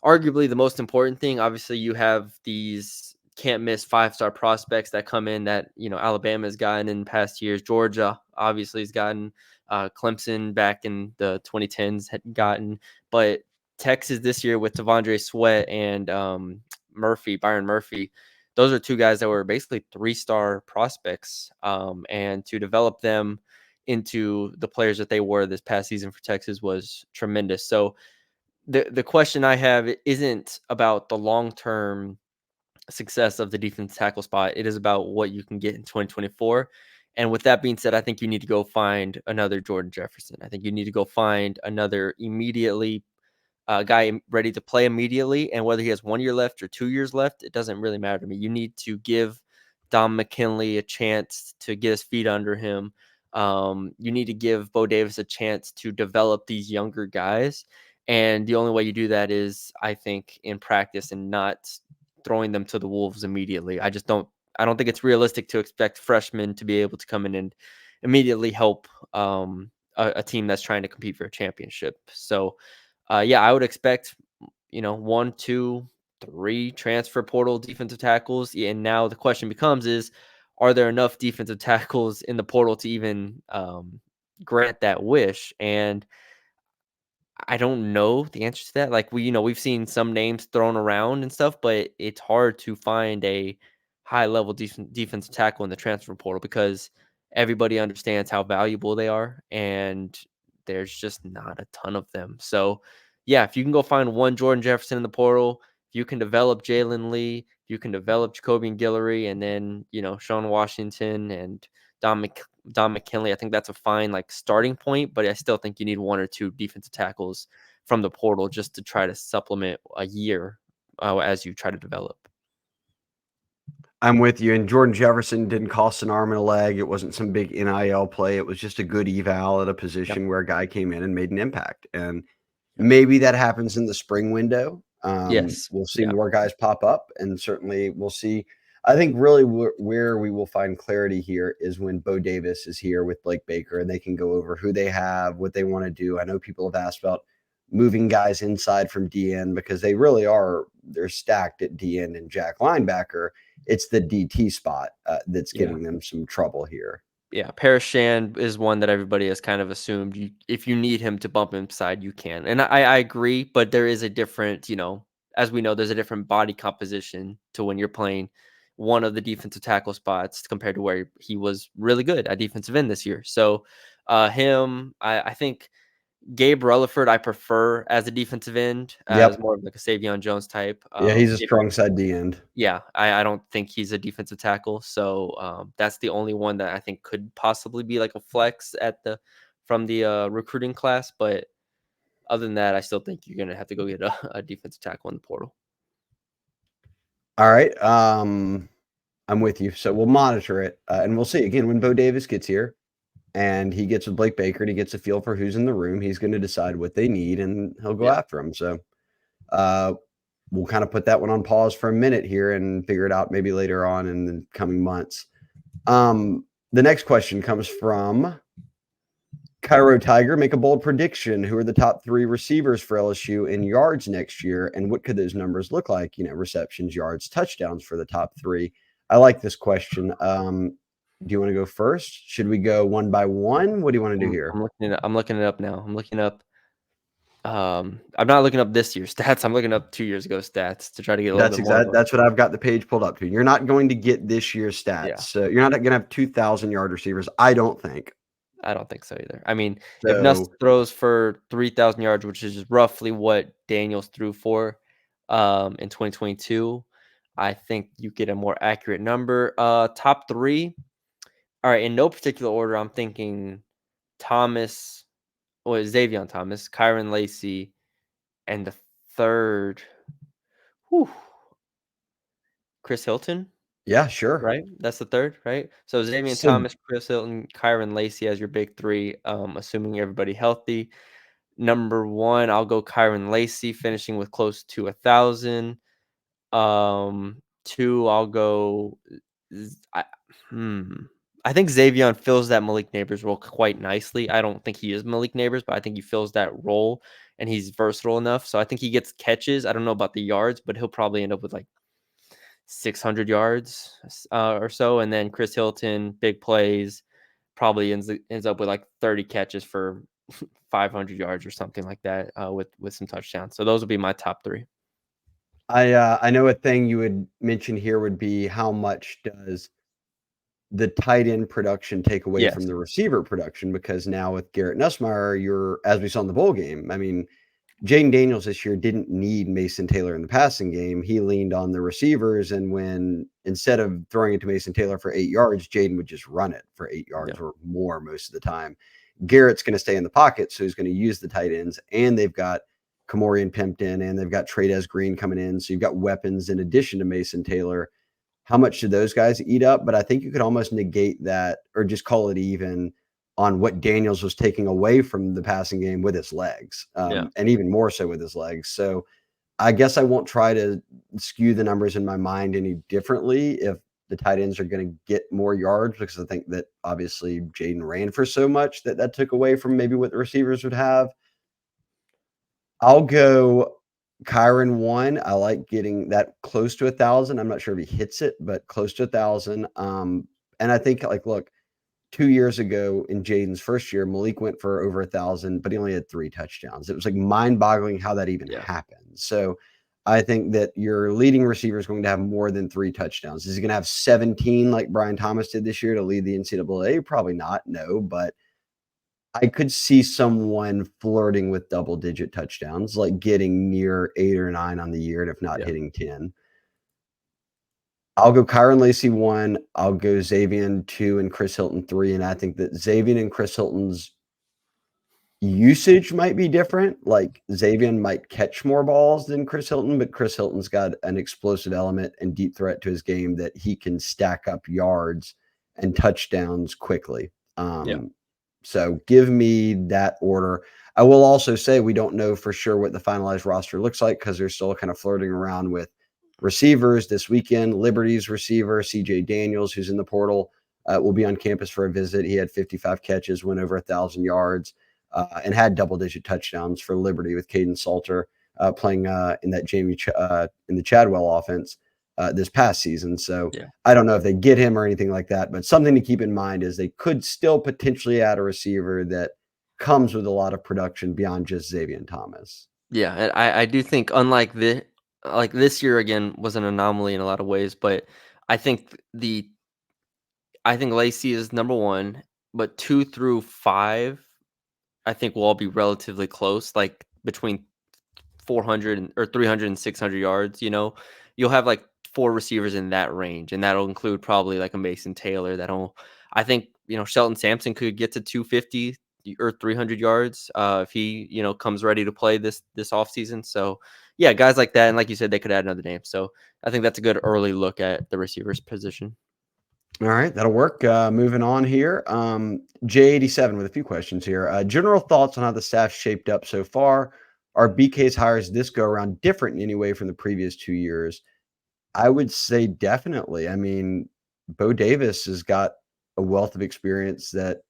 arguably the most important thing. Obviously, you have these can't miss 5-star prospects that come in that, Alabama's gotten in past years. Georgia obviously has gotten, Clemson back in the 2010s had gotten, but Texas this year with Tavondre Sweat and Byron Murphy, those are 2 guys that were basically 3-star prospects, and to develop them into the players that they were this past season for Texas was tremendous. So the question I have isn't about the long-term success of the defense tackle spot. It is about what you can get in 2024. And with that being said, I think you need to go find another Jordan Jefferson. I think you need to go find another immediately guy ready to play immediately. And whether he has 1 year left or 2 years left, it doesn't really matter to me. You need to give Don McKinley a chance to get his feet under him. You need to give Bo Davis a chance to develop these younger guys. And the only way you do that is, I think, in practice and not throwing them to the wolves immediately. I don't think it's realistic to expect freshmen to be able to come in and immediately help a team that's trying to compete for a championship. So, yeah, I would expect, 1, 2, 3 transfer portal defensive tackles. And now the question becomes is, are there enough defensive tackles in the portal to even grant that wish? And I don't know the answer to that. Like we've seen some names thrown around and stuff, but it's hard to find a high level defensive tackle in the transfer portal because everybody understands how valuable they are, and there's just not a ton of them. So, yeah, if you can go find one Jordan Jefferson in the portal, if you can develop Jalen Lee, if you can develop Jacoby and Guillory, and then Sean Washington and Don McKinley, I think that's a fine starting point, but I still think you need 1 or 2 defensive tackles from the portal just to try to supplement a year as you try to develop. I'm with you. And Jordan Jefferson didn't cost an arm and a leg. It wasn't some big NIL play. It was just a good eval at a position Yep. where a guy came in and made an impact. And Yep. maybe that happens in the spring window. Yes. We'll see Yeah. more guys pop up, and certainly we'll see. I think really where we will find clarity here is when Bo Davis is here with Blake Baker, and they can go over who they have, what they want to do. I know people have asked about moving guys inside from DN because they really are. They're stacked at DN and Jack linebacker. It's the DT spot that's Yeah. giving them some trouble here. Yeah, Parashan is one that everybody has kind of assumed if you need him to bump inside, you can. And I agree, but there is a different, as we know, there's a different body composition to when you're playing one of the defensive tackle spots compared to where he was really good at defensive end this year. So I think Gabe Rutherford, I prefer as a defensive end, as Yep. more of like a Savion Jones type. Yeah, he's a strong side D end. Yeah, I don't think he's a defensive tackle, so that's the only one that I think could possibly be like a flex from the recruiting class. But other than that, I still think you're gonna have to go get a defensive tackle in the portal. All right, I'm with you. So we'll monitor it, and we'll see again when Bo Davis gets here, and he gets with Blake Baker, and he gets a feel for who's in the room. He's going to decide what they need, and he'll go Yeah. after them. So we'll kind of put that one on pause for a minute here and figure it out maybe later on in the coming months. The next question comes from Cairo Tiger. Make a bold prediction. Who are the top 3 receivers for LSU in yards next year, and what could those numbers look like? Receptions, yards, touchdowns for the top 3. I like this question. Do you want to go first? Should we go one by one? What do you want to do here? I'm looking it up now. I'm looking up. I'm not looking up this year's stats. I'm looking up 2 years ago stats to try to get a little bit more. That's what I've got the page pulled up to. You're not going to get this year's stats. Yeah. So you're not going to have 2,000-yard receivers, I don't think. I don't think so either. I mean, if Nuss throws for 3,000 yards, which is roughly what Daniels threw for in 2022, I think you get a more accurate number. Top 3. All right, in no particular order, I'm thinking Xavier Thomas, Kyron Lacey, and the third, Chris Hilton. Yeah, sure. Right? That's the third, right? So Xavier Thomas, Chris Hilton, Kyron Lacey as your big 3, assuming everybody healthy. Number 1, I'll go Kyron Lacey, finishing with close to 1,000. 2, I'll go I think Xavier fills that Malik Neighbors role quite nicely. I don't think he is Malik Neighbors, but I think he fills that role, and he's versatile enough. So I think he gets catches. I don't know about the yards, but he'll probably end up with like 600 yards or so. And then Chris Hilton, big plays, probably ends up with like 30 catches for 500 yards or something like that with some touchdowns. So those would be my top 3. I know a thing you would mention here would be how much does the tight end production take away from the receiver production, because now with Garrett Nussmeier, you're, as we saw in the bowl game, I mean, Jaden Daniels this year didn't need Mason Taylor in the passing game. He leaned on the receivers, and when instead of throwing it to Mason Taylor for 8 yards, Jaden would just run it for 8 yards or more most of the time. Garrett's going to stay in the pocket, so he's going to use the tight ends, and they've got Kamorian Pimpton, and they've got Tradez Green coming in, so you've got weapons in addition to Mason Taylor. How much should those guys eat up? But I think you could almost negate that or just call it even on what Daniels was taking away from the passing game with his legs, and even more so with his legs. So I guess I won't try to skew the numbers in my mind any differently if the tight ends are going to get more yards, because I think that obviously Jaden ran for so much that took away from maybe what the receivers would have. I'll go Kyron 1. I like getting that close to 1,000. I'm not sure if he hits it, but close to 1,000. And I think, look, 2 years ago in Jaden's first year, Malik went for over 1,000, but he only had 3 touchdowns. It was like mind-boggling how that even happened. So I think that your leading receiver is going to have more than 3 touchdowns. Is he going to have 17 like Brian Thomas did this year to lead the NCAA? Probably not, no, but I could see someone flirting with double-digit touchdowns, like getting near 8 or 9 on the year, and if not hitting 10. I'll go Kyron Lacey 1. I'll go Xavier 2 and Chris Hilton 3. And I think that Xavier and Chris Hilton's Usage might be different. Like Xavier might catch more balls than Chris Hilton, but Chris Hilton's got an explosive element and deep threat to his game that he can stack up yards and touchdowns quickly. Yeah. So give me that order. I will also say we don't know for sure what the finalized roster looks like because they're still kind of flirting around with receivers this weekend. Liberty's receiver, CJ Daniels, who's in the portal, will be on campus for a visit. He had 55 catches, went over 1,000 yards, and had double-digit touchdowns for Liberty with Caden Salter playing in that in the Chadwell offense this past season. So Yeah. I don't know if they get him or anything like that, but something to keep in mind is they could still potentially add a receiver that comes with a lot of production beyond just Xavier Thomas. Yeah, and I do think unlike this year again was an anomaly in a lot of ways, but I think I think Lacey is number 1, but 2 through 5, I think will all be relatively close, like between 400 or 300 and 600 yards, you know? You'll have like 4 receivers in that range, and that'll include probably like a Mason Taylor that'll I think, Shelton Sampson could get to 250 or 300 yards if he, comes ready to play this offseason. So, yeah, guys like that, and like you said, they could add another name. So, I think that's a good early look at the receivers position. All right, that'll work. Moving on here. J87 with a few questions here. General thoughts on how the staff shaped up so far. Are BK's hires this go around different in any way from the previous 2 years? I would say definitely. I mean, Bo Davis has got a wealth of experience that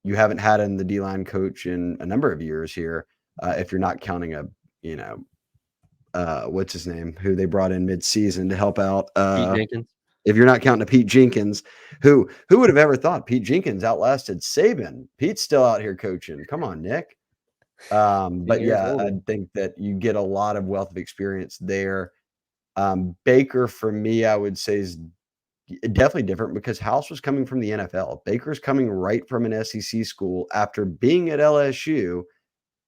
you haven't had in the D-line coach in a number of years here. If you're not counting you know, what's his name, who they brought in mid-season to help out. Pete Jenkins. If you're not counting a Pete Jenkins, who would have ever thought Pete Jenkins outlasted Saban? Pete's still out here coaching. Come on, Nick. 10 But years yeah, I older. think that you get a lot of wealth of experience there. Baker, for me, I would say is definitely different because House was coming from the NFL. Baker's coming right from an SEC school after being at LSU,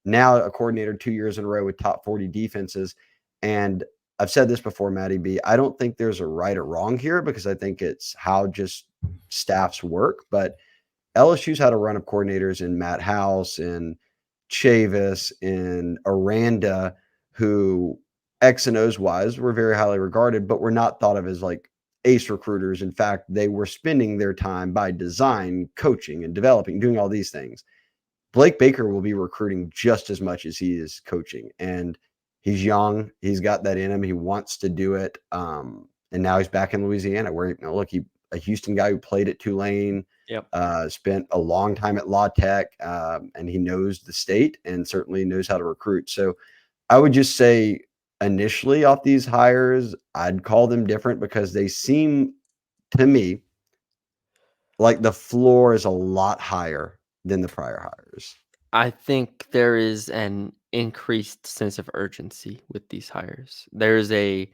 now a coordinator 2 years in a row with top 40 defenses. And I've said this before, Matty B. I don't think there's a right or wrong here because I think it's how just staffs work. But LSU's had a run of coordinators in Matt House and Chavis and Aranda, who X and O's wise were very highly regarded, but were not thought of as like ace recruiters. In fact, they were spending their time by design, coaching and developing, doing all these things. Blake Baker will be recruiting just as much as he is coaching. And he's young. He's got that in him. He wants to do it. And now he's back in Louisiana where, look, a Houston guy who played at Tulane, Yep. spent a long time at La Tech, and he knows the state and certainly knows how to recruit. So I would just say initially off these hires, I'd call them different because they seem to me like the floor is a lot higher than the prior hires. I think there is an increased sense of urgency with these hires. There's a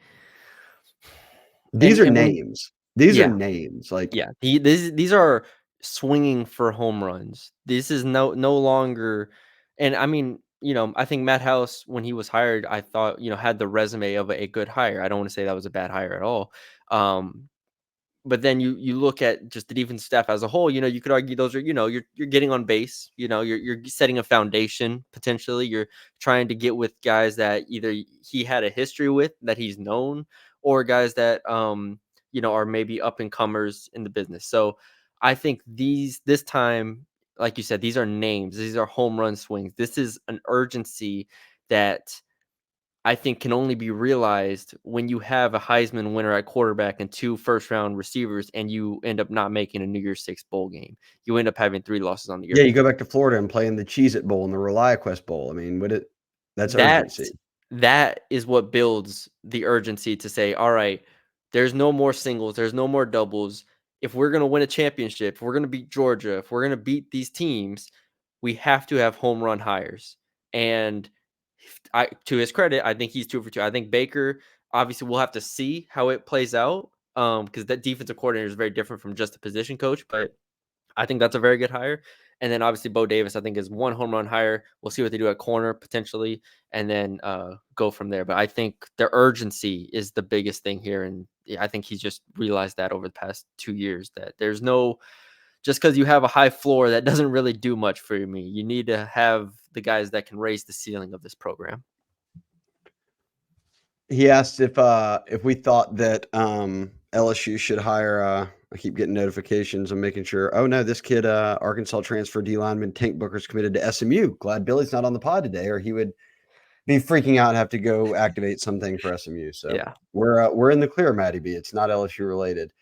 These are and when names. These are yeah, names. Like, yeah. These are swinging for home runs. This is no longer, and I mean, I think Matt House when he was hired, I thought had the resume of a good hire. I don't want to say that was a bad hire at all. Um, But then you look at just the defense staff as a whole, you could argue those are, you're getting on base, you're setting a foundation potentially. You're trying to get with guys that either he had a history with that he's known, or guys that are maybe up and comers in the business. So I think this time, like you said, these are names, these are home run swings. This is an urgency that I think can only be realized when you have a Heisman winner at quarterback and 2 first-round receivers, and you end up not making a New Year's Six bowl game. You end up having 3 losses on the year. yeah, you go back to Florida and play in the Cheez-It Bowl and the ReliaQuest Bowl. I mean, that's urgency. That's that is what builds the urgency to say, "All right, there's no more singles, there's no more doubles. If we're gonna win a championship, if we're gonna beat Georgia, if we're gonna beat these teams, we have to have home run hires." And to his credit, I think he's 2 for 2. I think Baker, obviously, we'll have to see how it plays out, because that defensive coordinator is very different from just a position coach, but I think that's a very good hire. And then obviously Bo Davis, I think, is 1 home run hire. We'll see what they do at corner potentially, and then go from there. But I think the urgency is the biggest thing here, and I think he's just realized that over the past 2 years that there's no just because you have a high floor, that doesn't really do much for me. You need to have the guys that can raise the ceiling of this program. He asked if we thought that LSU should hire. I keep getting notifications. I'm making sure. Oh no, this kid, Arkansas transfer D lineman Tank Booker's committed to SMU. Glad Billy's not on the pod today, or he would be freaking out and have to go activate something for SMU. So Yeah. we're in the clear, Matty B. It's not LSU related.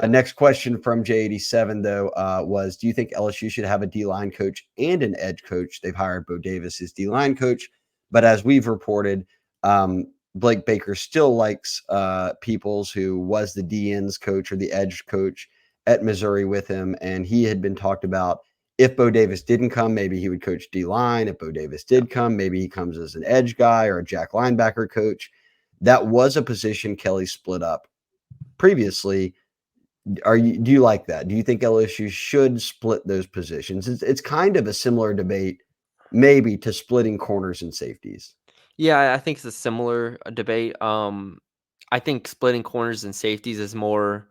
Next question from J87 though was: do you think LSU should have a D line coach and an edge coach? They've hired Bo Davis as D line coach, but as we've reported, Blake Baker still likes Peoples, who was the DN's coach or the edge coach at Missouri with him, and he had been talked about. If Bo Davis didn't come, maybe he would coach D-line. If Bo Davis did come, maybe he comes as an edge guy or a jack linebacker coach. That was a position Kelly split up previously. Do you like that? Do you think LSU should split those positions? It's kind of a similar debate, maybe, to splitting corners and safeties. Yeah, I think it's a similar debate. I think splitting corners and safeties is more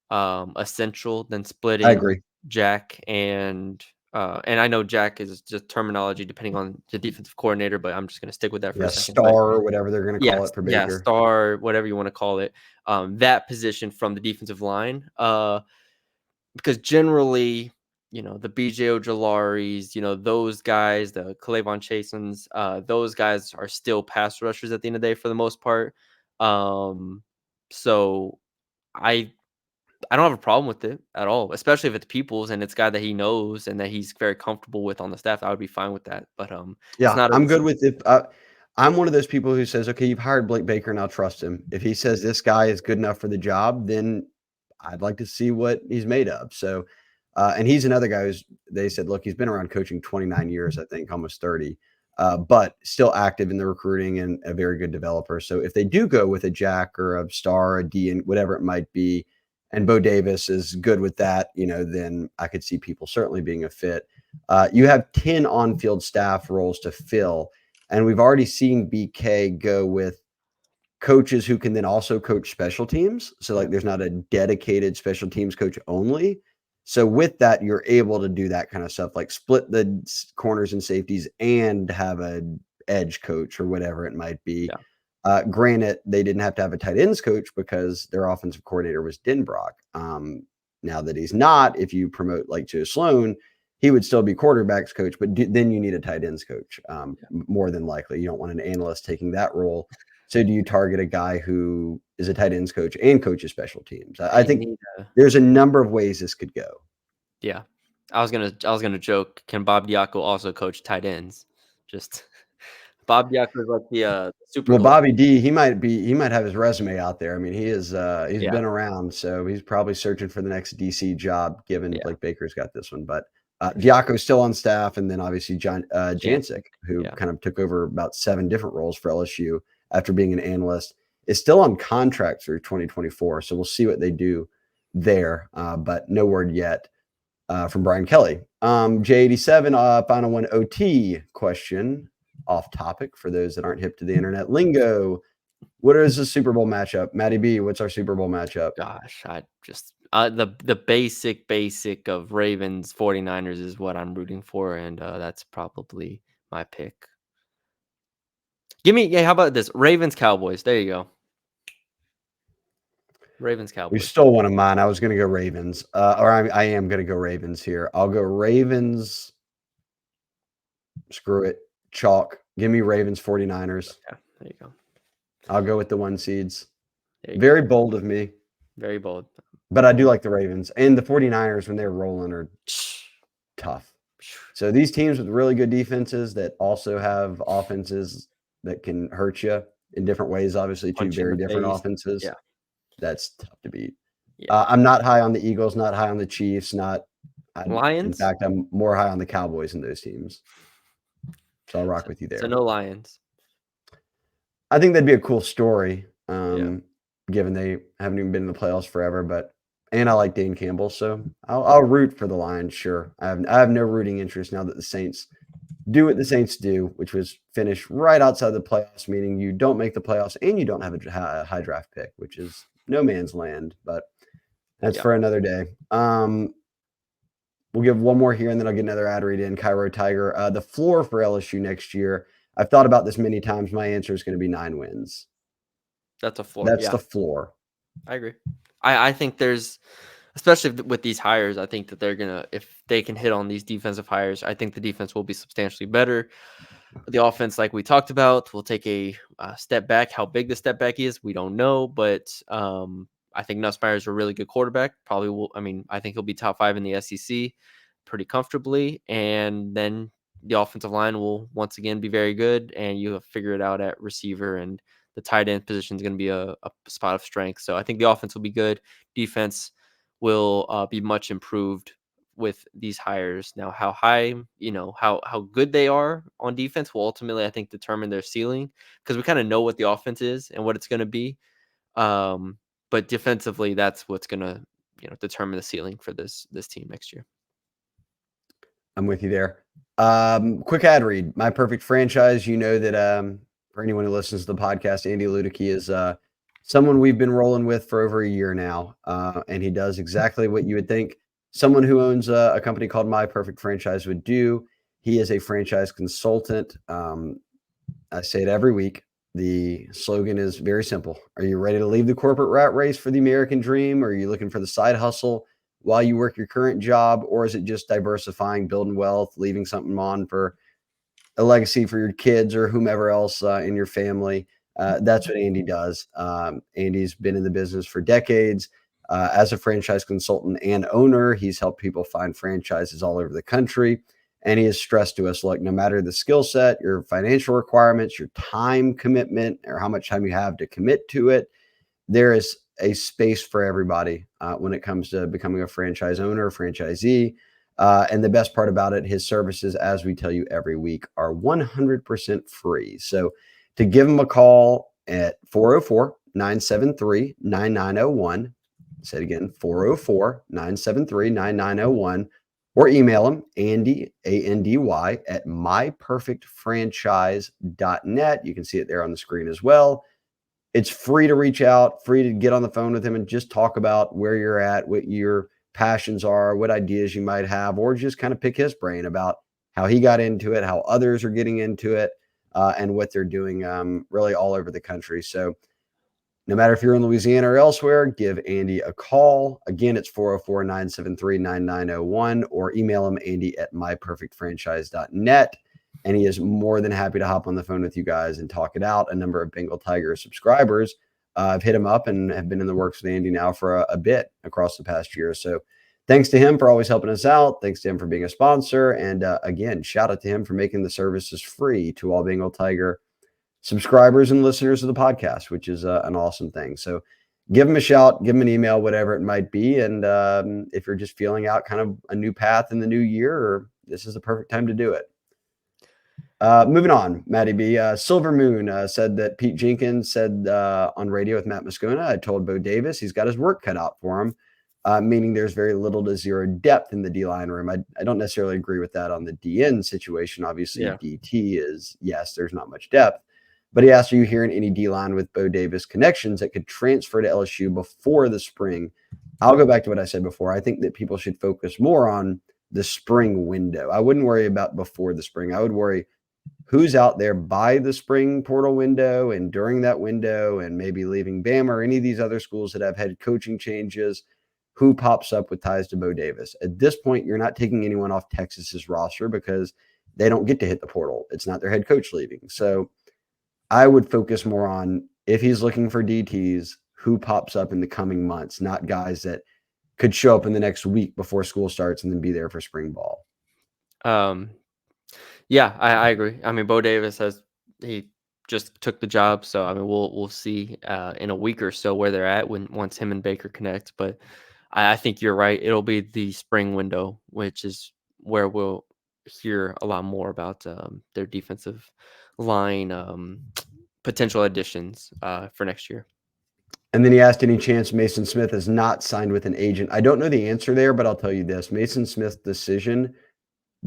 essential than I splitting agree. Jack and I know Jack is just terminology depending on the defensive coordinator, but I'm just gonna stick with that for Yeah, a second. But star or whatever they're going to call it for yeah, Baker. star, whatever you want to call it, that position from the defensive line, because generally, the BJ Ojalaris, those guys, the Clavon Chasons, those guys are still pass rushers at the end of the day for the most part. So I I don't have a problem with it at all, especially if it's Peoples and it's a guy that he knows and that he's very comfortable with on the staff. I would be fine with that. But it's Yeah, not I'm a good with it. I'm one of those people who says, okay, you've hired Blake Baker, now trust him. If he says this guy is good enough for the job, then I'd like to see what he's made of. So, and he's another guy who's, they said, look, he's been around coaching 29 years, I think, almost 30, but still active in the recruiting and a very good developer. So if they do go with a Jack or a Star, a D, and whatever it might be, and Bo Davis is good with that, then I could see people certainly being a fit. You have 10 on-field staff roles to fill, and we've already seen BK go with coaches who can then also coach special teams. So like there's not a dedicated special teams coach only. So with that, you're able to do that kind of stuff, like split the corners and safeties and have a edge coach or whatever it might be. Granted, they didn't have to have a tight ends coach because their offensive coordinator was Denbrock. Now that he's not, if you promote like Joe Sloan, he would still be quarterbacks coach, but then you need a tight ends coach more than likely. You don't want an analyst taking that role. So do you target a guy who is a tight ends coach and coaches special teams? I think there's a number of ways this could go. Yeah. I was gonna joke, can Bob Diaco also coach tight ends? Just Bob Diaco is like the super Well, glove. Bobby D, he might have his resume out there. I mean, he's Yeah. been around, so he's probably searching for the next DC job, given Yeah. Blake Baker's got this one. But Diaco's still on staff, and then obviously John Jancic, who kind of took over about 7 different roles for LSU after being an analyst, is still on contract through 2024. So we'll see what they do there, but no word yet from Brian Kelly. J87, final one OT question. Off topic for those that aren't hip to the internet lingo. What is the Super Bowl matchup? Matty B, what's our Super Bowl matchup? Gosh, I just the basic of Ravens 49ers is what I'm rooting for, and that's probably my pick. How about this? Ravens Cowboys. There you go. Ravens Cowboys. We stole one of mine. I was going to go Ravens, or I am going to go Ravens here. I'll go Ravens. Screw it. Chalk. Give me Ravens 49ers. Yeah, there you go. I'll go with the 1 seeds. Very bold of me. Very bold. But I do like the Ravens. And the 49ers, when they're rolling, are tough. So these teams with really good defenses that also have offenses that can hurt you in different ways, obviously, two very different offenses. Yeah. That's tough to beat. Yeah. I'm not high on the Eagles, not high on the Chiefs, Lions. In fact, I'm more high on the Cowboys in those teams. So I'll rock with you there. So no Lions. I think that'd be a cool story, given they haven't even been in the playoffs forever. And I like Dane Campbell, so I'll root for the Lions. Sure, I have no rooting interest now that the Saints do what the Saints do, which was finish right outside the playoffs, meaning you don't make the playoffs and you don't have a high draft pick, which is no man's land. But that's for another day. We'll give one more here, and then I'll get another ad read in. Cairo Tiger. The floor for LSU next year. I've thought about this many times. My answer is going to be 9 wins. That's a floor. That's Yeah, the floor. I agree. I think there's, especially with these hires, I think that they're gonna, if they can hit on these defensive hires, I think the defense will be substantially better. The offense, like we talked about, will take a step back. How big the step back is, we don't know, but I think Nussmeier is a really good quarterback. Probably will. I mean, I think he'll be top 5 in the SEC pretty comfortably, and then the offensive line will once again be very good, and you have figure it out at receiver, and the tight end position is going to be a spot of strength. So I think the offense will be good. Defense will be much improved with these hires. Now, how high, how good they are on defense will ultimately, I think, determine their ceiling, because we kind of know what the offense is and what it's going to be. But defensively, that's what's going to, determine the ceiling for this team next year. I'm with you there. Quick ad read. My Perfect Franchise. You know that for anyone who listens to the podcast, Andy Ludicky is someone we've been rolling with for over a year now, and he does exactly what you would think someone who owns a company called My Perfect Franchise would do. He is a franchise consultant. I say it every week. The slogan is very simple. Are you ready to leave the corporate rat race for the American dream? Or are you looking for the side hustle while you work your current job? Or is it just diversifying, building wealth, leaving something on for a legacy for your kids or whomever else in your family? That's what Andy does. Andy's been in the business for decades. As a franchise consultant and owner, he's helped people find franchises all over the country. And he has stressed to us, look, no matter the skill set, your financial requirements, your time commitment, or how much time you have to commit to it, there is a space for everybody when it comes to becoming a franchise owner, franchisee. And the best part about it, his services, as we tell you every week, are 100% free. So to give him a call at 404-973-9901, say it again, 404-973-9901, or email him, Andy, A-N-D-Y, at myperfectfranchise.net. You can see it there on the screen as well. It's free to reach out, free to get on the phone with him and just talk about where you're at, what your passions are, what ideas you might have, or just kind of pick his brain about how he got into it, how others are getting into it, and what they're doing really all over the country. So no matter if you're in Louisiana or elsewhere, give Andy a call. Again, it's 404-973-9901, or email him, Andy at myperfectfranchise.net. And he is more than happy to hop on the phone with you guys and talk it out. A number of Bengal Tiger subscribers have hit him up and have been in the works with Andy now for a bit across the past year. So thanks to him for always helping us out. Thanks to him for being a sponsor. And again, shout out to him for making the services free to all Bengal Tiger subscribers and listeners of the podcast, which is an awesome thing. So give them a shout, give them an email, whatever it might be. And if you're just feeling out kind of a new path in the new year, this is the perfect time to do it. Moving on, Matty B. Silver Moon said that Pete Jenkins said on radio with Matt Moscona, I told Bo Davis he's got his work cut out for him, meaning there's very little to zero depth in the D-line room. I don't necessarily agree with that on the DN situation. Obviously, yeah. DT is, yes, there's not much depth. But he asked, are you hearing any D-line with Bo Davis connections that could transfer to LSU before the spring? I'll go back to what I said before. I think that people should focus more on the spring window. I wouldn't worry about before the spring. I would worry who's out there by the spring portal window and during that window, and maybe leaving Bama or any of these other schools that have had coaching changes, who pops up with ties to Bo Davis. At this point, you're not taking anyone off Texas's roster because they don't get to hit the portal. It's not their head coach leaving. So I would focus more on, if he's looking for DTs, who pops up in the coming months, not guys that could show up in the next week before school starts and then be there for spring ball. Yeah, I agree. I mean, Bo Davis he just took the job, so I mean, we'll see in a week or so where they're at once him and Baker connect. But I think you're right. It'll be the spring window, which is where we'll hear a lot more about their defensive line potential additions for next year. And then he asked, any chance Mason Smith has not signed with an agent? I don't know the answer there, but I'll tell you this. Mason Smith's decision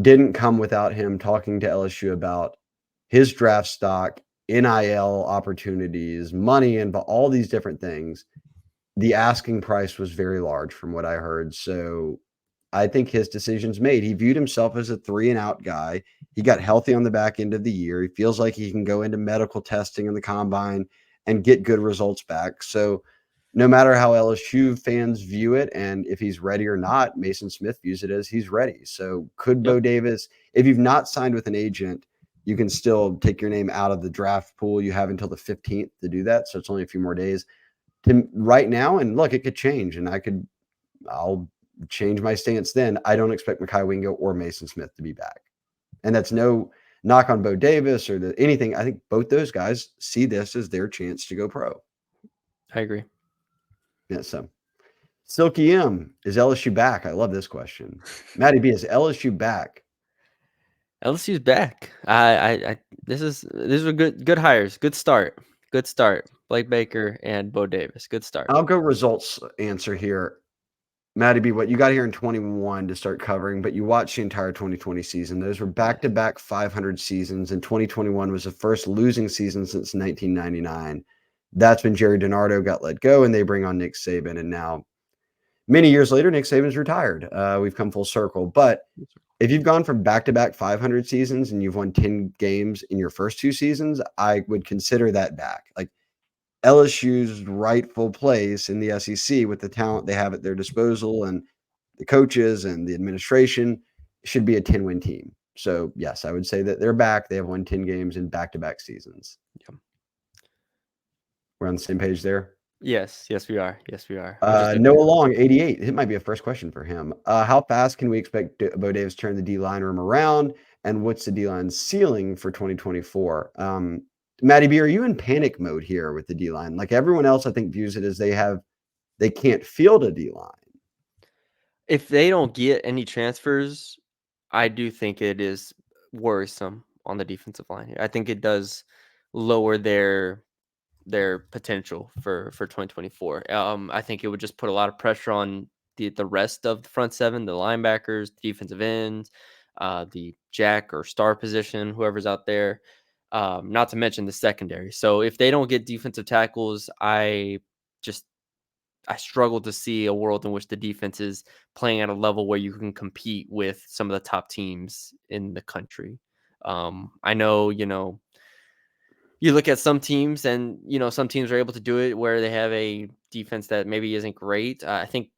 didn't come without him talking to LSU about his draft stock, NIL opportunities, money, and all these different things. The asking price was very large from what I heard. So I think his decision's made. He viewed himself as a 3-and-out guy. He got healthy on the back end of the year. He feels like he can go into medical testing in the combine and get good results back. So no matter how LSU fans view it and if he's ready or not, Mason Smith views it as he's ready. So could Yep. Bo Davis, if you've not signed with an agent, you can still take your name out of the draft pool. You have until the 15th to do that. So it's only a few more days to right now. And look, it could change. And I'll change my stance then. I don't expect Mekhi Wingo or Mason Smith to be back. And that's no knock on Bo Davis or anything. I think both those guys see this as their chance to go pro. I agree. Yeah, so Silky M, is LSU back? I love this question. Maddie B, is LSU back? LSU's back. These are good hires. Good start. Good start. Blake Baker and Bo Davis. Good start. I'll go results answer here. Maddie B, what you got here in 21 to start covering, but you watched the entire 2020 season. Those were back-to-back 500 seasons, and 2021 was the first losing season since 1999. That's when Jerry DiNardo got let go, and they bring on Nick Saban, and now many years later, Nick Saban's retired. We've come full circle. But if you've gone from back-to-back 500 seasons and you've won 10 games in your first 2 seasons, I would consider that back. Like LSU's rightful place in the SEC with the talent they have at their disposal and the coaches and the administration should be a 10-win team. So, yes, I would say that they're back. They have won 10 games in back-to-back seasons. Yeah. We're on the same page there? Yes, we are. Yes, we are. Noah Long, 88. It might be a first question for him. How fast can we expect Bo Davis to turn the D-line room around? And what's the D-line ceiling for 2024? Maddie B, are you in panic mode here with the D-line? Like everyone else, I think, views it as they can't field a D-line. If they don't get any transfers, I do think it is worrisome on the defensive line here. I think it does lower their potential for 2024. I think it would just put a lot of pressure on the rest of the front seven, the linebackers, defensive ends, the jack or star position, whoever's out there. Not to mention the secondary. So if they don't get defensive tackles, I struggle to see a world in which the defense is playing at a level where you can compete with some of the top teams in the country. I know, you look at some teams and, some teams are able to do it where they have a defense that maybe isn't great. I think,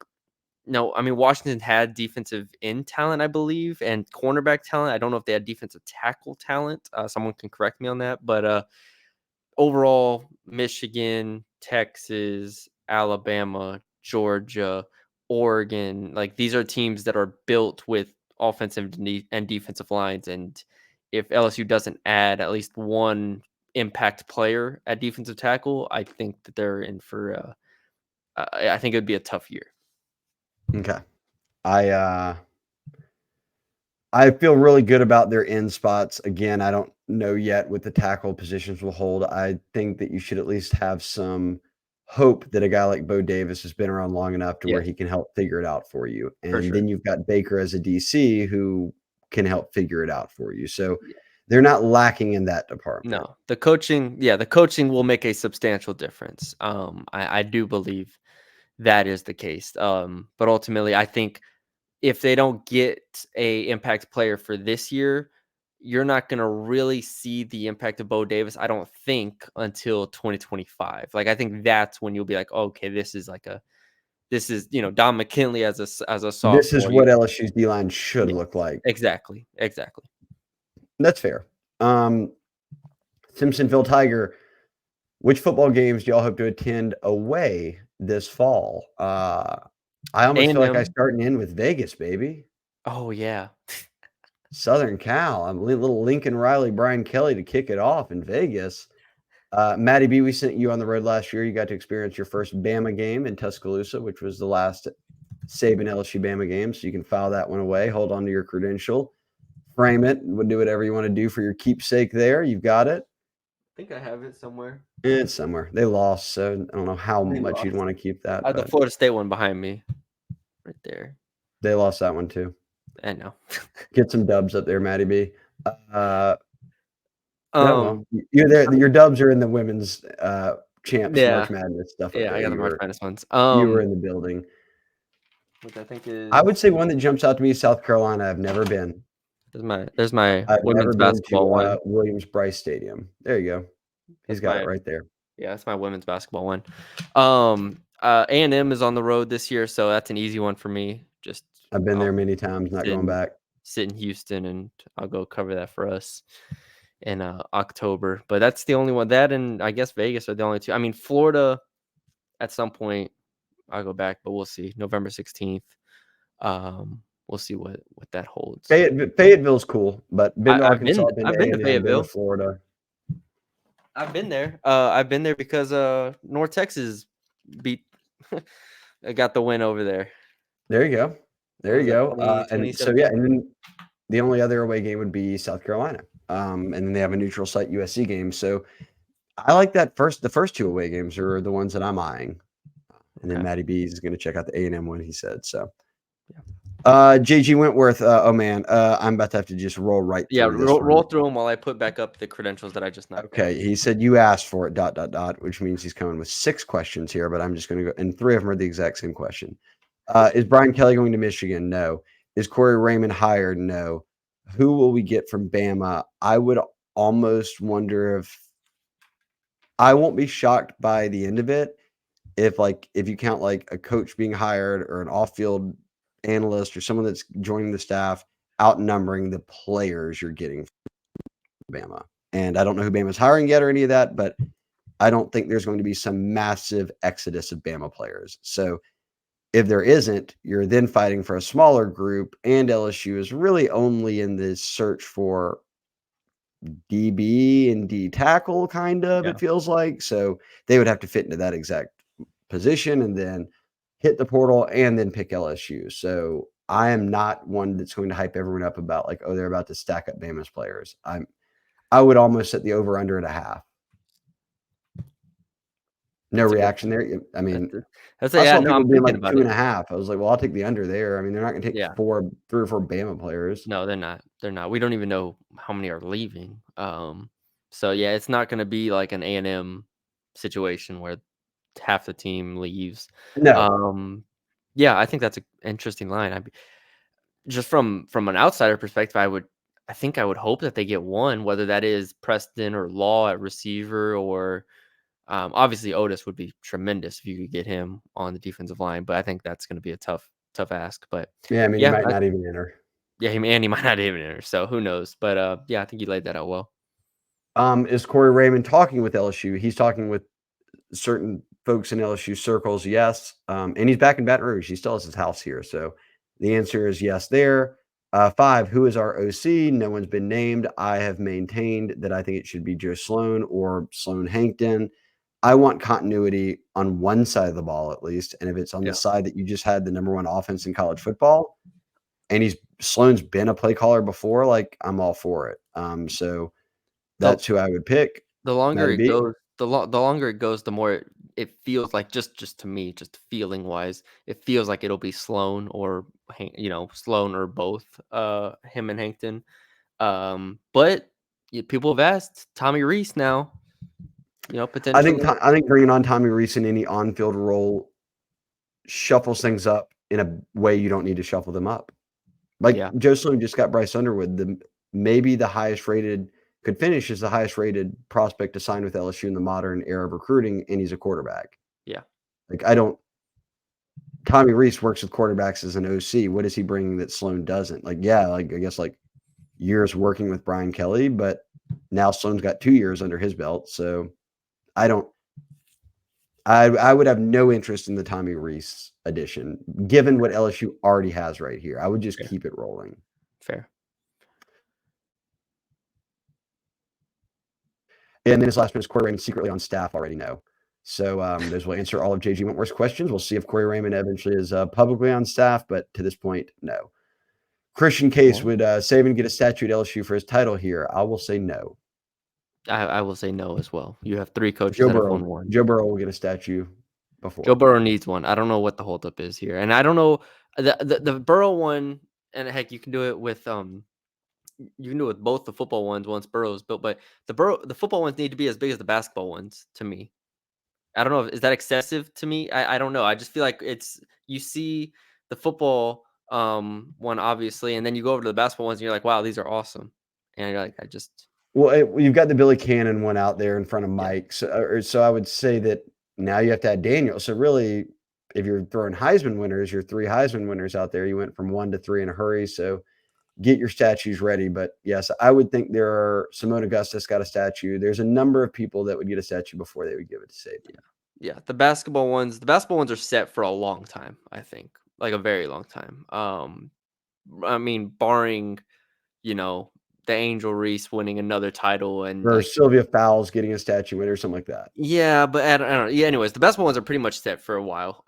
no, I mean, Washington had defensive end talent, I believe, and cornerback talent. I don't know if they had defensive tackle talent. Someone can correct me on that. But overall, Michigan, Texas, Alabama, Georgia, Oregon, like these are teams that are built with offensive and defensive lines. And if LSU doesn't add at least one impact player at defensive tackle, I think that they're in for I think it would be a tough year. Okay. I feel really good about their end spots. Again, I don't know yet what the tackle positions will hold. I think that you should at least have some hope that a guy like Bo Davis has been around long enough to where he can help figure it out for you. And then you've got Baker as a DC who can help figure it out for you. So they're not lacking in that department. No, the coaching will make a substantial difference. I do believe that is the case. But ultimately, I think if they don't get a impact player for this year, you're not going to really see the impact of Bo Davis, I don't think, until 2025. Like, I think that's when you'll be like, okay, this is Don McKinley as a sophomore. This is what LSU's D-line should look like. Exactly. That's fair. Simpsonville Tiger, which football games do y'all hope to attend away this fall? I almost feel like I start and end with Vegas, baby. Oh, yeah. Southern Cal. I'm a little Lincoln Riley, Brian Kelly to kick it off in Vegas. Maddie B, we sent you on the road last year. You got to experience your first Bama game in Tuscaloosa, which was the last Saban LSU Bama game. So you can file that one away. Hold on to your credential. Frame it. Would do whatever you want to do for your keepsake there. You've got it. I think I have it somewhere. It's somewhere. They lost, so I don't know how much you'd want to keep that. I have the Florida State one behind me. Right there. They lost that one too. I know. Get some dubs up there, Maddie B. Well, you're there. Your dubs are in the women's champs March Madness stuff. Yeah, I got the March Madness ones. You were in the building. which I think is. I would say one that jumps out to me is South Carolina. I've never been. There's my I've never women's been basketball to one. Williams-Brice Stadium. There you go. He's That's got it my right there. Yeah, that's my women's basketball one. A&M is on the road this year, so that's an easy one for me. Just I've been I'll there many times, not sit going in, back. sit in Houston, and I'll go cover that for us in October. But that's the only one. That and I guess Vegas are the only two. I mean, Florida at some point I'll go back, but we'll see. November 16th. We'll see what that holds. Fayetteville's cool, but been to Arkansas, been I've to been to A&M, been to Fayetteville. Florida. I've been there. I've been there because North Texas beat got the win over there. There you go. There you go. And so, 2017. and then the only other away game would be South Carolina. And then they have a neutral site USC game. So I like that the first two away games are the ones that I'm eyeing. And then Okay. Matty B is going to check out the A&M one, he said. So, Yeah. JG Wentworth. Oh man, I'm about to have to just roll right through this. Roll through them while I put back up the credentials that I just knocked out. Okay, he said you asked for it, ... which means he's coming with 6 questions here, but I'm just going to go, and 3 of them are the exact same question. Is Brian Kelly going to Michigan? No. Is Corey Raymond hired? No. Who will we get from Bama? I would almost wonder if I won't be shocked by the end of it if you count like a coach being hired or an off-field analyst or someone that's joining the staff outnumbering the players you're getting from Bama. And I don't know who Bama's hiring yet or any of that, but I don't think there's going to be some massive exodus of Bama players. So if there isn't, you're then fighting for a smaller group, and LSU is really only in this search for DB and D tackle, kind of, Yeah. it feels like. So they would have to fit into that exact position and then hit the portal and then pick LSU. So I am not one that's going to hype everyone up about like, oh, they're about to stack up Bama's players. I would almost set the over under at a half. No reaction there. I mean, I saw people being like 2.5. I was like, well, I'll take the under there. I mean, they're not going to take 3 or 4 Bama players. No, they're not. They're not. We don't even know how many are leaving. So yeah, it's not going to be like an A&M situation where half the team leaves. No. Yeah, I think that's an interesting line. Just from an outsider perspective, I think I would hope that they get one, whether that is Preston or Law at receiver, or obviously Otis would be tremendous if you could get him on the defensive line. But I think that's going to be a tough ask. But yeah, I mean, he might not even enter. Yeah, he might not even enter. So who knows? But yeah, I think you laid that out well. Is Corey Raymond talking with LSU? He's talking with certain folks in LSU circles, yes. And he's back in Baton Rouge. He still has his house here. So the answer is yes there. 5, who is our OC? No one's been named. I have maintained that I think it should be Joe Sloan or Sloan Hankton. I want continuity on one side of the ball at least. And if it's on the side that you just had the number 1 offense in college football, and Sloan's been a play caller before, like I'm all for it. So that's who I would pick. The longer it goes, the longer it goes, the more it feels like, just to me, just feeling wise, it feels like it'll be Sloan or Sloan or both him and Hankton. But people have asked Tommy Rees now. Potentially. I think bringing on Tommy Rees in any on-field role shuffles things up in a way you don't need to shuffle them up. Like Joe Sloan just got Bryce Underwood. Maybe the highest rated could finish as the highest rated prospect to sign with LSU in the modern era of recruiting, and he's a quarterback. Yeah. Tommy Rees works with quarterbacks as an OC. What is he bringing that Sloan doesn't? I guess years working with Brian Kelly, but now Sloan's got 2 years under his belt. So I would have no interest in the Tommy Rees addition, given what LSU already has right here. I would just keep it rolling. Fair. And then his last one is Corey Raymond secretly on staff already? No. So those will answer all of JG Wentworth's questions. We'll see if Corey Raymond eventually is publicly on staff, but to this point, no. Christian Case, would Saban get a statue at LSU for his title here? I will say no. I will say no as well. You have 3 coaches that have won one. Joe Burrow will get a statue before. Joe Burrow needs one. I don't know what the holdup is here, and I don't know the Burrow one. And heck, you can do it with both the football ones once Burrow's built. But the football ones need to be as big as the basketball ones to me. I don't know. Is that excessive to me? I don't know. I just feel like you see the football one, obviously, and then you go over to the basketball ones and you're like, wow, these are awesome. And you're like, Well, you've got the Billy Cannon one out there in front of yeah, Mike. So I would say that now you have to add Daniel. So really, if you're throwing Heisman winners, your 3 Heisman winners out there, you went from 1 to 3 in a hurry. So get your statues ready. But yes, I would think there are Simone Augustus got a statue. There's a number of people that would get a statue before they would give it to Saban. yeah. The basketball ones are set for a long time, I think, like a very long time. I mean, barring, you know, the Angel Reese winning another title and Or like, Sylvia Fowles getting a statue or something like that. yeah, but I don't know. Yeah, anyways, the basketball ones are pretty much set for a while.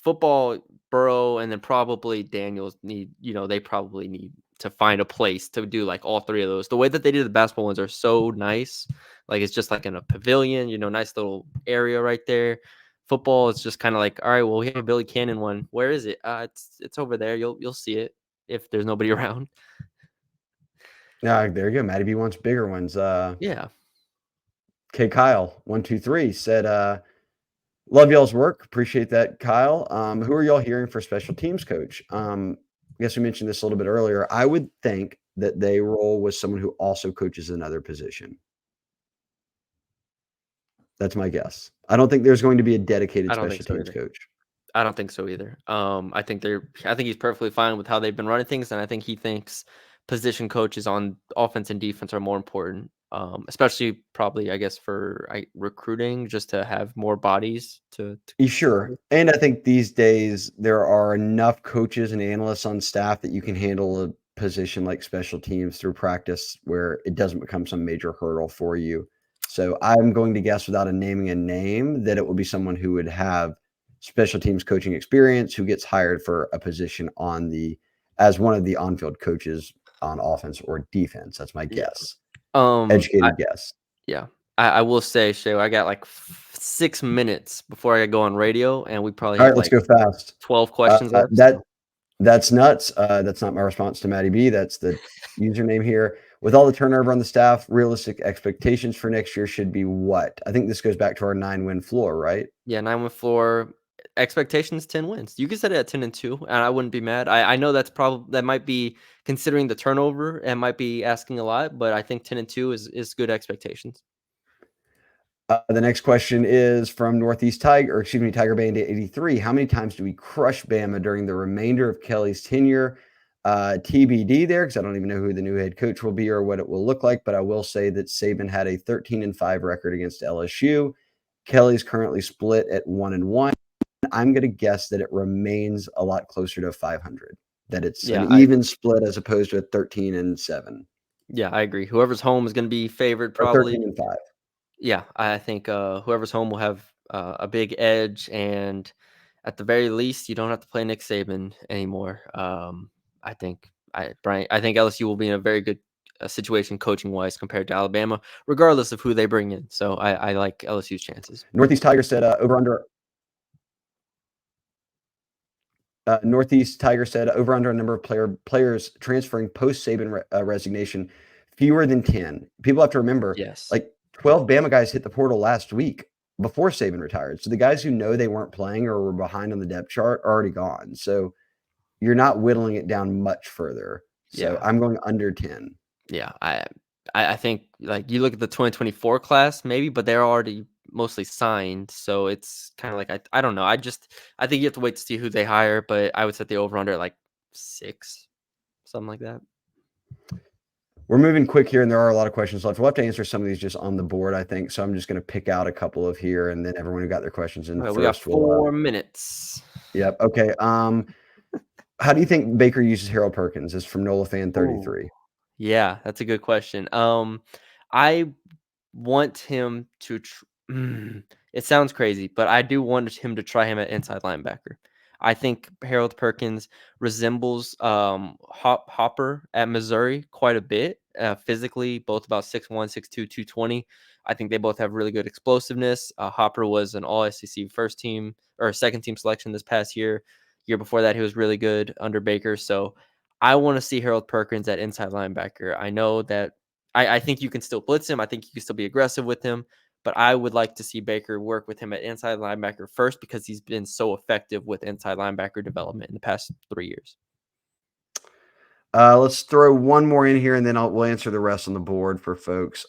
Football, Burrow, and then probably Daniels they probably need to find a place to do like all three of those. The way that they do the basketball ones are so nice. Like it's just like in a pavilion, nice little area right there. Football is just kind of like, all right, well, we have a Billy Cannon one. Where is it? It's over there. You'll see it if there's nobody around. Yeah, there you go. Matty B wants bigger ones. Yeah. K Kyle 123 said, love y'all's work. Appreciate that, Kyle. Who are y'all hearing for special teams coach? I guess we mentioned this a little bit earlier. I would think that they roll with someone who also coaches another position. That's my guess. I don't think there's going to be a dedicated I don't think special so teams either. coach. I don't think so either. I think he's perfectly fine with how they've been running things, and I think he thinks position coaches on offense and defense are more important, especially probably I guess for recruiting, just to have more bodies to. Sure. And I think these days there are enough coaches and analysts on staff that you can handle a position like special teams through practice where it doesn't become some major hurdle for you. So I'm going to guess without naming a name that it will be someone who would have special teams coaching experience who gets hired for a position as one of the on-field coaches on offense or defense. That's my Yeah. guess. Educated guess. Yeah. I will say, Shay, I got like 6 minutes before I go on radio, and we probably All have right, let's like go fast. 12 questions left. That's nuts. That's not my response to Matty B. That's the username here. With all the turnover on the staff, realistic expectations for next year should be what? I think this goes back to our 9-win floor, right? Yeah, 9-win floor. Expectations 10 wins. You can set it at 10-2, and I wouldn't be mad. I know that might be considering the turnover and might be asking a lot, but I think 10-2 is good expectations. The next question is from Tiger Band 83. How many times do we crush Bama during the remainder of Kelly's tenure? TBD there, because I don't even know who the new head coach will be or what it will look like. But I will say that Saban had a 13-5 record against LSU. Kelly's currently split at 1-1. I'm going to guess that it remains a lot closer to 500. That it's an even split as opposed to a 13-7. Yeah, I agree. Whoever's home is going to be favored, Or probably. 13-5. Yeah, I think whoever's home will have a big edge, and at the very least, you don't have to play Nick Saban anymore. I think LSU will be in a very good situation coaching wise compared to Alabama, regardless of who they bring in. So I like LSU's chances. Northeast Tiger said over under. Northeast Tiger said over under a number of players transferring post Saban resignation, fewer than 10. People have to remember, Yes. like 12 Bama guys hit the portal last week before Saban retired. So the guys who know they weren't playing or were behind on the depth chart are already gone. So you're not whittling it down much further. So Yeah. I'm going under 10. Yeah. I think like you look at the 2024 class maybe, but they're already mostly signed. So it's kind of like, I don't know. I think you have to wait to see who they hire, but I would set the over under like 6, something like that. We're moving quick here, and there are a lot of questions left. We'll have to answer some of these just on the board, I think. So I'm just going to pick out a couple of here, and then everyone who got their questions in Right, first. we got 4 minutes. Yep. Okay. How do you think Baker uses Harold Perkins? Is from Nola Fan 33. Ooh. Yeah, that's a good question. I want him to. It sounds crazy, but I do want him to try him at inside linebacker. I think Harold Perkins resembles Hopper at Missouri quite a bit. Physically, both about 6'1", 6'2", 220. I think they both have really good explosiveness. Hopper was an All SEC first team or second team selection this past year. Year before that, he was really good under Baker. So I want to see Harold Perkins at inside linebacker. I know that I think you can still blitz him. I think you can still be aggressive with him, but I would like to see Baker work with him at inside linebacker first because he's been so effective with inside linebacker development in the past 3 years. Let's throw one more in here, and then we'll answer the rest on the board for folks.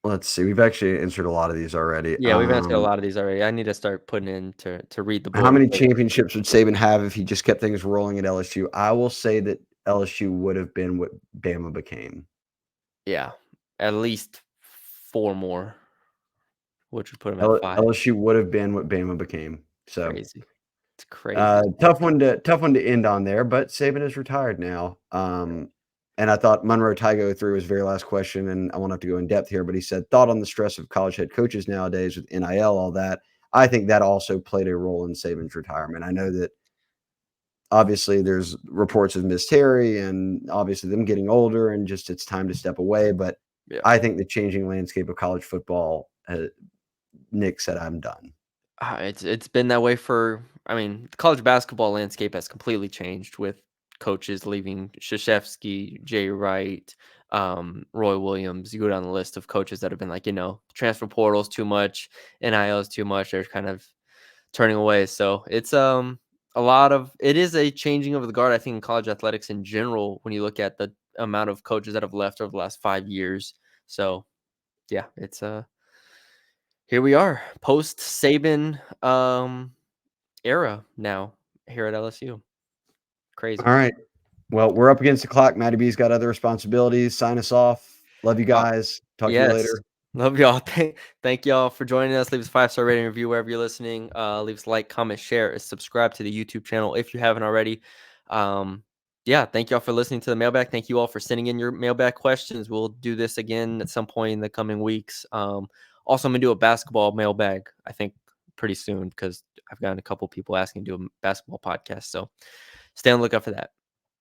Let's see. We've actually answered a lot of these already. Yeah, we've answered a lot of these already. I need to start putting in to read the board. How many championships would Saban have if he just kept things rolling at LSU? I will say that LSU would have been what Bama became. Yeah, at least 4 more, which would put him at 5. LSU would have been what Bama became. So Crazy. It's crazy. tough one to end on there, but Saban is retired now. And I thought Monroe Tygo threw his very last question, and I won't have to go in depth here, but he said, thought on the stress of college head coaches nowadays with NIL, all that. I think that also played a role in Saban's retirement. I know that obviously there's reports of Miss Terry and obviously them getting older and just it's time to step away. But Yeah. I think the changing landscape of college football, Nick said, I'm done. It's been that way for the college basketball landscape has completely changed with coaches leaving. Krzyzewski, Jay Wright, Roy Williams. You go down the list of coaches that have been like, transfer portals too much, NIL is too much. They're kind of turning away. So it's it is a changing of the guard, I think, in college athletics in general, when you look at the amount of coaches that have left over the last 5 years. So yeah, it's here we are, post Saban era now here at LSU. Crazy. All right. Well, we're up against the clock. Matty B's got other responsibilities. Sign us off. Love you guys. Talk to you Yes. later. Love y'all. Thank y'all for joining us. Leave us a 5-star rating review wherever you're listening. Leave us a like, comment, share, and subscribe to the YouTube channel if you haven't already. Yeah, thank y'all for listening to the mailbag. Thank you all for sending in your mailbag questions. We'll do this again at some point in the coming weeks. Also, I'm gonna do a basketball mailbag, I think, pretty soon because I've gotten a couple people asking to do a basketball podcast. So stay on the lookout for that.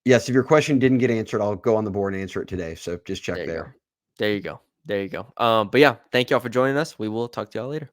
Yes, if your question didn't get answered, I'll go on the board and answer it today. So just check there. There you go. But yeah, thank y'all for joining us. We will talk to y'all later.